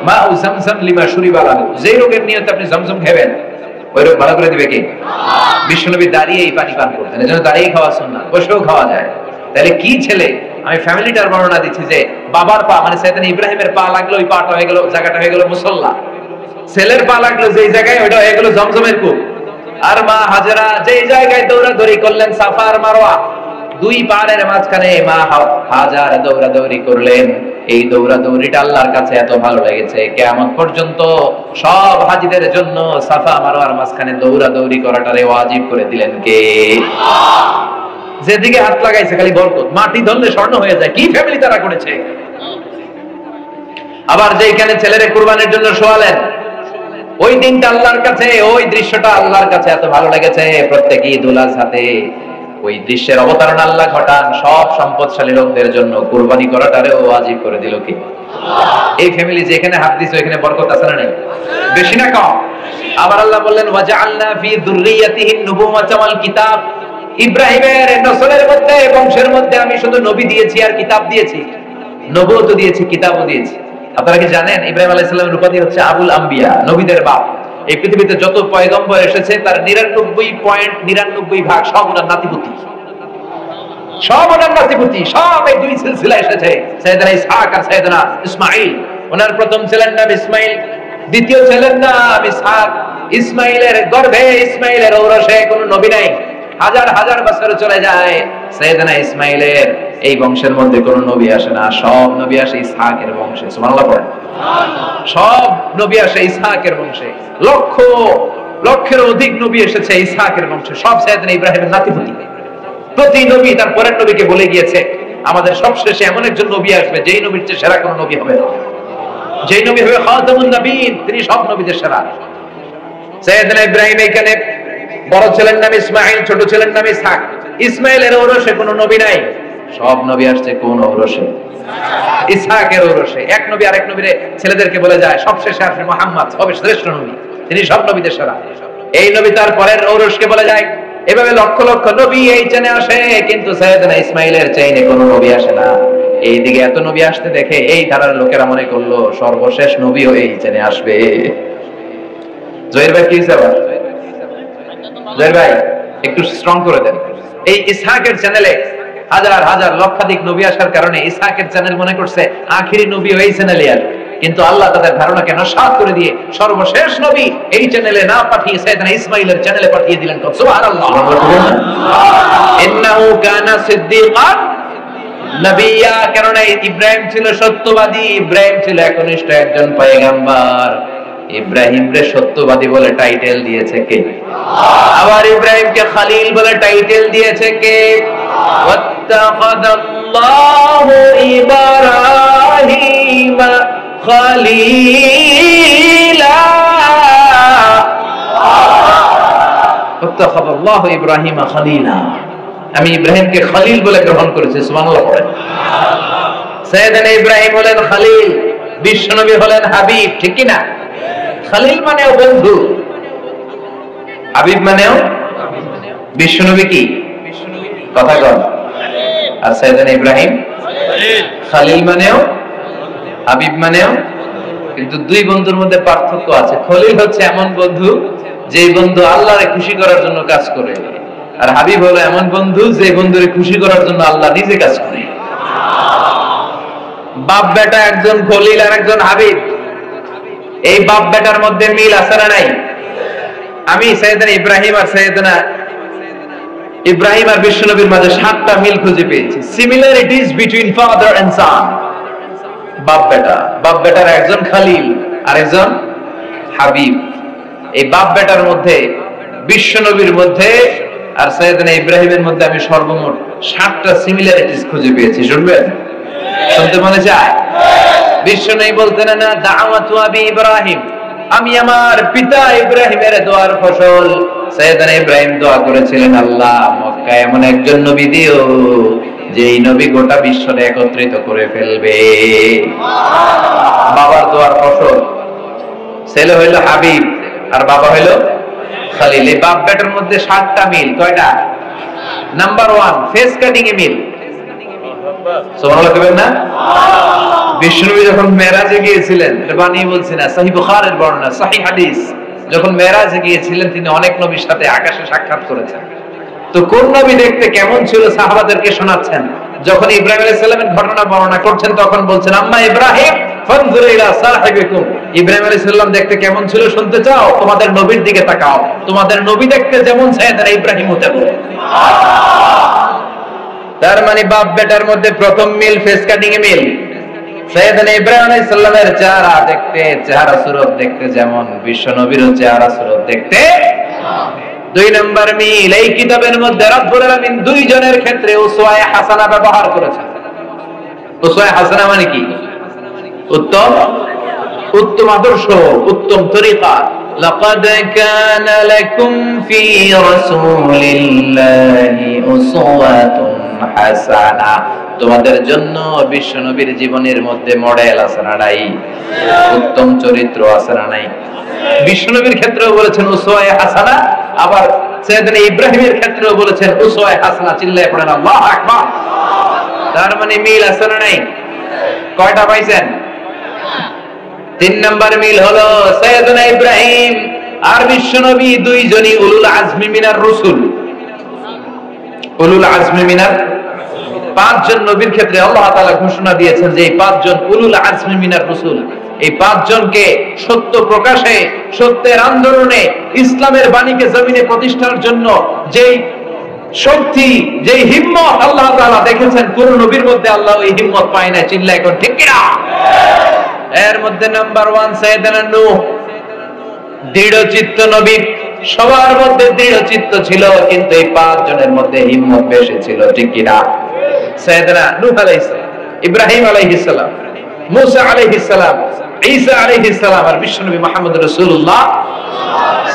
মাউ zamzam লিমা শুরিবা লাহু। যে রোগের নিয়তে আপনি জমজম খাবেন, ওই রোগ ভালো করে দিবে কে? বিশ্বনবী দাঁড়িয়ে এই পানি পান করতেন। এজন্য দাঁড়িয়ে খাওয়া সুন্নাত, বসেও খাওয়া যায়। তাহলে কি ছেলে, আমি ফ্যামিলিটার বর্ণনা দিচ্ছি যে বাবার পা, মানে সাইয়েদনা ইব্রাহিমের পা লাগলো, ওই পাটা হয়ে গেল, জায়গাটা হয়ে গেল মুসল্লা। ছেলের পা লাগলো যেই জায়গায়, ওইটা হয়ে গেল জমজমের কূপ। আর মা হাজেরা যেই জায়গায় দৌড়াদৌড়ি করলেন সাফা আর মারওয়া, দুই পাহাড়ের মাঝখানে মা হাজার দৌড়াদৌড়ি করলেন। এই দৌড়াদৌড়িটা আল্লাহর কাছে এত ভালো লেগেছে, কিয়ামত পর্যন্ত সব হাজীদের জন্য সাফা মারওয়ার মাঝখানে দৌড়াদৌড়ি করাটারে ওয়াজিব করে দিলেন কে? যেদিকে হাত লাগাইছে খালি বরকত, মাটি ধরলে স্বর্ণ হয়ে যায়। কি ফ্যামিলি তারা করেছে! আবার যেখানে ছেলেরে কুরবানির জন্য শোয়ালেন, ওই দিনটা আল্লাহর কাছে, ওই দৃশ্যটা আল্লাহর কাছে এত ভালো লেগেছে, প্রত্যেক ঈদ উল আজহাতে ওই দৃশ্যের অবতারণ আল্লাহ ঘটান। সব সম্পদশালী লোকদের জন্য কুরবানি করাটারেও ওয়াজিব করে দিল কি? এই ফ্যামিলি যেখানে হাত দিছে ওইখানে বরকত আছে না নাই? বেশি না কম? আবার আল্লাহ বললেন ওয়াজআলনা ফি যুররিয়াতিহি নুবুওয়াতা ওয়াল কিতাব। ইব্রাহিমের নসলের মধ্যে, বংশের মধ্যে আমি শুধু নবী দিয়েছি আর কিতাব দিয়েছি। নবুয়ত দিয়েছি, কিতাবও দিয়েছি। আপনারা কি জানেন ইব্রাহিম আলাইহিস সালামের উপাধি হচ্ছে আবুল আম্বিয়া, নবীদের বাপ। এই পৃথিবীতে যত পয়গম্বর এসেছে তার 99.99 সব ওনার নাতিপুতি, সব ওনার নাতিপুতি, সব এই দুই সিলসিলা এসেছে। সাইয়েদনা ইসহাক আর সাইয়েদনা ইসমাঈল। ওনার প্রথম ছেলের নাম ইসমাঈল, দ্বিতীয় ছেলের নাম ইসহাক। ইসমাঈলের গর্ভে, ইসমাঈলের ঔরসে কোনো নবী নাই। হাজার হাজার বছর চলে যায়, সাইয়েদনা ইসমাঈলের এই বংশের মধ্যে কোনো নবী আসে না। সব নবী আসে ইসহাকের বংশে। সুবহানাল্লাহ পড়েন। সব নবী আসে ইসহাকের বংশে। লক্ষ লক্ষের অধিক নবী এসেছে ইসহাকের বংশে, সব সাইয়েদনা ইব্রাহিমের নাতিপুতি। প্রতি নবী তার পরের নবীকে বলে গিয়েছে আমাদের সবশেষে এমন একজন নবী আসবে যেই নবীর চেয়ে সেরা কোনো নবী হবে না। যেই নবী হবে খাতামুন নবীন, তিনি সব নবীদের সেরা। সাইয়েদনা ইব্রাহিম এখানে বড় ছেলের নাম ইসমাঈল, ছোট ছেলের নাম ইসহাক। ইসমাঈলের ঔরসে কোনো নবী নাই। সব নবী আসছে কোন ঔরসে? ইসহাকের ঔরসে। এক নবী আরেক নবীর ছেলেদেরকে বলে যায় সবশেষে আসবে মুহাম্মদ, হবে শ্রেষ্ঠ নবী, তিনি সব নবীদের সেরা। এই নবী তার পরের ঔরসকে বলে যায়। এভাবে লক্ষ লক্ষ নবী এই চেনে আসে, কিন্তু সাইয়েদনা ইসমাঈলের চেইনে কোনো নবী আসে না। এইদিকে এত নবী আসতে দেখে এই ধারার লোকেরা মনে করলো সর্বশেষ নবীও এই চেনে আসবে। জয়ের ভাই কি হিসাব? জয়ের ভাই একটু স্ট্রং করে দেন। এই ইসহাকের চ্যানেলে হাজার হাজার লক্ষাধিক নবী আসার কারণে ইসহাকের চ্যানেল মনে করছে আখিরি নবী এই চ্যানেলে আসবে, কিন্তু আল্লাহ তাদের ধারণাকে নস্যাৎ করে দিয়ে সর্বশেষ নবী এই চ্যানেলে না পাঠিয়ে সাইয়েদনা ইসমাঈলের চ্যানেলে পাঠিয়ে দিলেন। সুবহানাল্লাহ। ইন্নাহু কানা সিদ্দীকান নবিয়্যা। কারণ ইব্রাহিম ছিল সত্যবাদী, ইব্রাহিম ছিল একনিষ্ঠ একজন পয়গম্বর। ইব্রাহিমকে সত্যবাদী বলে টাইটেল দিয়েছে কে? আবার ইব্রাহিমকে খলিল বলে টাইটেল দিয়েছে কে? ওয়াত্তাখাযাল্লাহু ইব্রাহিম খলিলা। ওয়াত্তাখাযাল্লাহু ইব্রাহিম খলিলা। আমি ইব্রাহিমকে খলিল বলে গ্রহণ করেছি। সুবহানাল্লাহ পড়েন। সাইয়েদনা ইব্রাহিম হলেন খলিল। বিশ্বনবী হলেন হাবিব, ঠিক কি না? খলিল মানেও বন্ধু, হাবিব মানেও বিশ্বনবী কি কথা কন। আর সাইয়েদনা ইব্রাহিম খলিল মানেও হাবিব মানেও, কিন্তু দুই বন্ধুর মধ্যে পার্থক্য আছে। খলিল হচ্ছে এমন বন্ধু যে বন্ধু আল্লাহরে খুশি করার জন্য কাজ করে, আর হাবিব হলো এমন বন্ধু যে বন্ধুরে খুশি করার জন্য আল্লাহ নিজে কাজ করে। বাপ বেটা একজন খলিল আর একজন হাবিব, এই বাপ বেটার মধ্যে মিল আছে না নাই? আমি সাইয়েদনা ইব্রাহিম আর বিশ্বনবীর মাঝে 7টা মিল খুঁজে পেয়েছি, সিমিলারিটিজ বিটুইন ফাদার এন্ড সন। বাপ বেটার একজন খলিল আর একজন হাবিব। এই বাপ বেটার মধ্যে, বিশ্বনবীর মধ্যে আর সাইয়েদনা ইব্রাহিমের মধ্যে আমি সর্বমোট 7টা সিমিলারিটিজ খুঁজে পেয়েছি। শুনবেন? শুনতে মনে চায়? বিশ্বনবী বলতেন না দাওয়াতু আবি ইব্রাহিম, আমি আমার পিতা ইব্রাহিমের দোয়ার ফসল। সাইয়েদনা ইব্রাহিম দোয়া করেছিলেন, আল্লাহ মক্কায় এমন একজন নবী দিও যেই নবী গোটা বিশ্বকে একত্রিত করে ফেলবে। বাবার দোয়ার ফসল। ছেলে হইল হাবিব আর বাবা হইল খলিল। এই বাপ বেটার মধ্যে 7টা মিল। কয়টা? নাম্বার 1, ফেস কাটিং এ মিল। সুবহানাল্লাহ কইবেন না? বিশ্বনবী যখন মেরাজে গিয়েছিলেন, এটা বানিয়ে বলছি না, সহিহ বুখারীর বর্ণনা, সহিহ হাদিস, যখন মেরাজে গিয়েছিলেন তিনি অনেক নবীর সাথে আকাশে সাক্ষাৎ করেছেন। তো কোন নবী দেখতে কেমন ছিল সাহাবাদেরকে শোনাচ্ছেন। যখন ইব্রাহিম আলাইহিস সালামের ঘটনা বর্ণনা করছেন তখন বলছেন, আম্মা ইব্রাহিম ফানজুরু ইলা সাহিবিকুম, ইব্রাহিম আলাইহিস সালাম দেখতে কেমন ছিল শুনতে চাও? তোমাদের নবীর দিকে তাকাও, তোমাদের নবী দেখতে যেমন সাইয়েদনা ইব্রাহিম তেমন। তার মানে বাপ বেটার মধ্যে প্রথম মিল ফেস কাটিং এ মিল। সাইয়েদনা ইব্রাহিম আলাইহিস সালামের চেহারা সুরত দেখতে যেমন, বিশ্ব নবীরও চেহারা সুরত দেখতে। 2 নম্বর মিল, এই কিতাবের মধ্যে রব্বুল আলামিন দুইজনের ক্ষেত্রে উসওয়ায়ে হাসানা ব্যবহার করেছেন। উসওয়ায়ে হাসানা মানে কি? উত্তম আদর্শ, উত্তম তরিকা। লাকাদ কানা লাকুম ফি রাসূলিল্লাহি উসওয়াতুন হাসানা, তোমাদের জন্য বিশ্ব নবীর জীবনের মধ্যে মডেল আছে না নাই? উত্তম চরিত্র আছে না নাই? বিশ্ব নবীর ক্ষেত্রেও বলেছেন উসওয়ায়ে হাসানা, আবার সাইয়েদনা ইব্রাহিমের ক্ষেত্রেও বলেছেন উসওয়ায়ে হাসানা। চিল্লায়ে পড়েন আল্লাহু আকবার। তার মানে মিল আছে না নাই? কয়টা পাইছেন? 3 নম্বর মিল হলো সাইয়েদনা ইব্রাহিম আর বিশ্ব নবী দুইজনই উলুল আজমি মিনার রাসূল। উলুল আজমি মিনার 5 জন নবীর ক্ষেত্রে আল্লাহ তাআলা ঘোষণা দিয়েছেন যে এই 5 জন উলুল আজমি মিনার রাসূল। এই 5 জনকে সত্য প্রকাশে, সত্যের আন্দোলনে, ইসলামের বাণীকে জমিনে প্রতিষ্ঠার জন্য যেই শক্তি, যেই হিম্মত আল্লাহ তাআলা দেখেছেন, কোন নবীর মধ্যে আল্লাহ এই হিম্মত পায় না। চিল্লায় এখন ঠিক কিনা? এর মধ্যে নাম্বার 1 সাইয়েদনা নূহ, দৃঢ়চিত্ত নবী। সবার মধ্যে দৃঢ়চিত্ত ছিল, কিন্তু এই 5 জনের মধ্যে হিম্মত বেশি ছিল, ঠিক কিনা? সাইয়েদনা নূহ আলাইহিস সালাম, ইব্রাহিম আলাইহিস সালাম, মুসা আলাইহিস সালাম, ঈসা আলাইহিস সালাম আর বিশ্বনবী মুহাম্মদ রাসূলুল্লাহ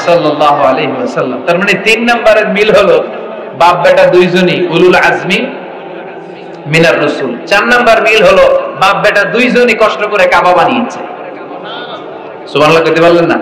সাল্লাল্লাহু আলাইহি ওয়াসাল্লাম। তার মানে 3 নম্বরের মিল হলো বাপ বেটা দুইজনই উলুল আজমি মিনার রাসূল। 4 নম্বর মিল হলো বাপ বেটা দুইজনই কষ্ট করে কাবা বানিয়েছে। সুবহানাল্লাহ কইতে পারলেন না?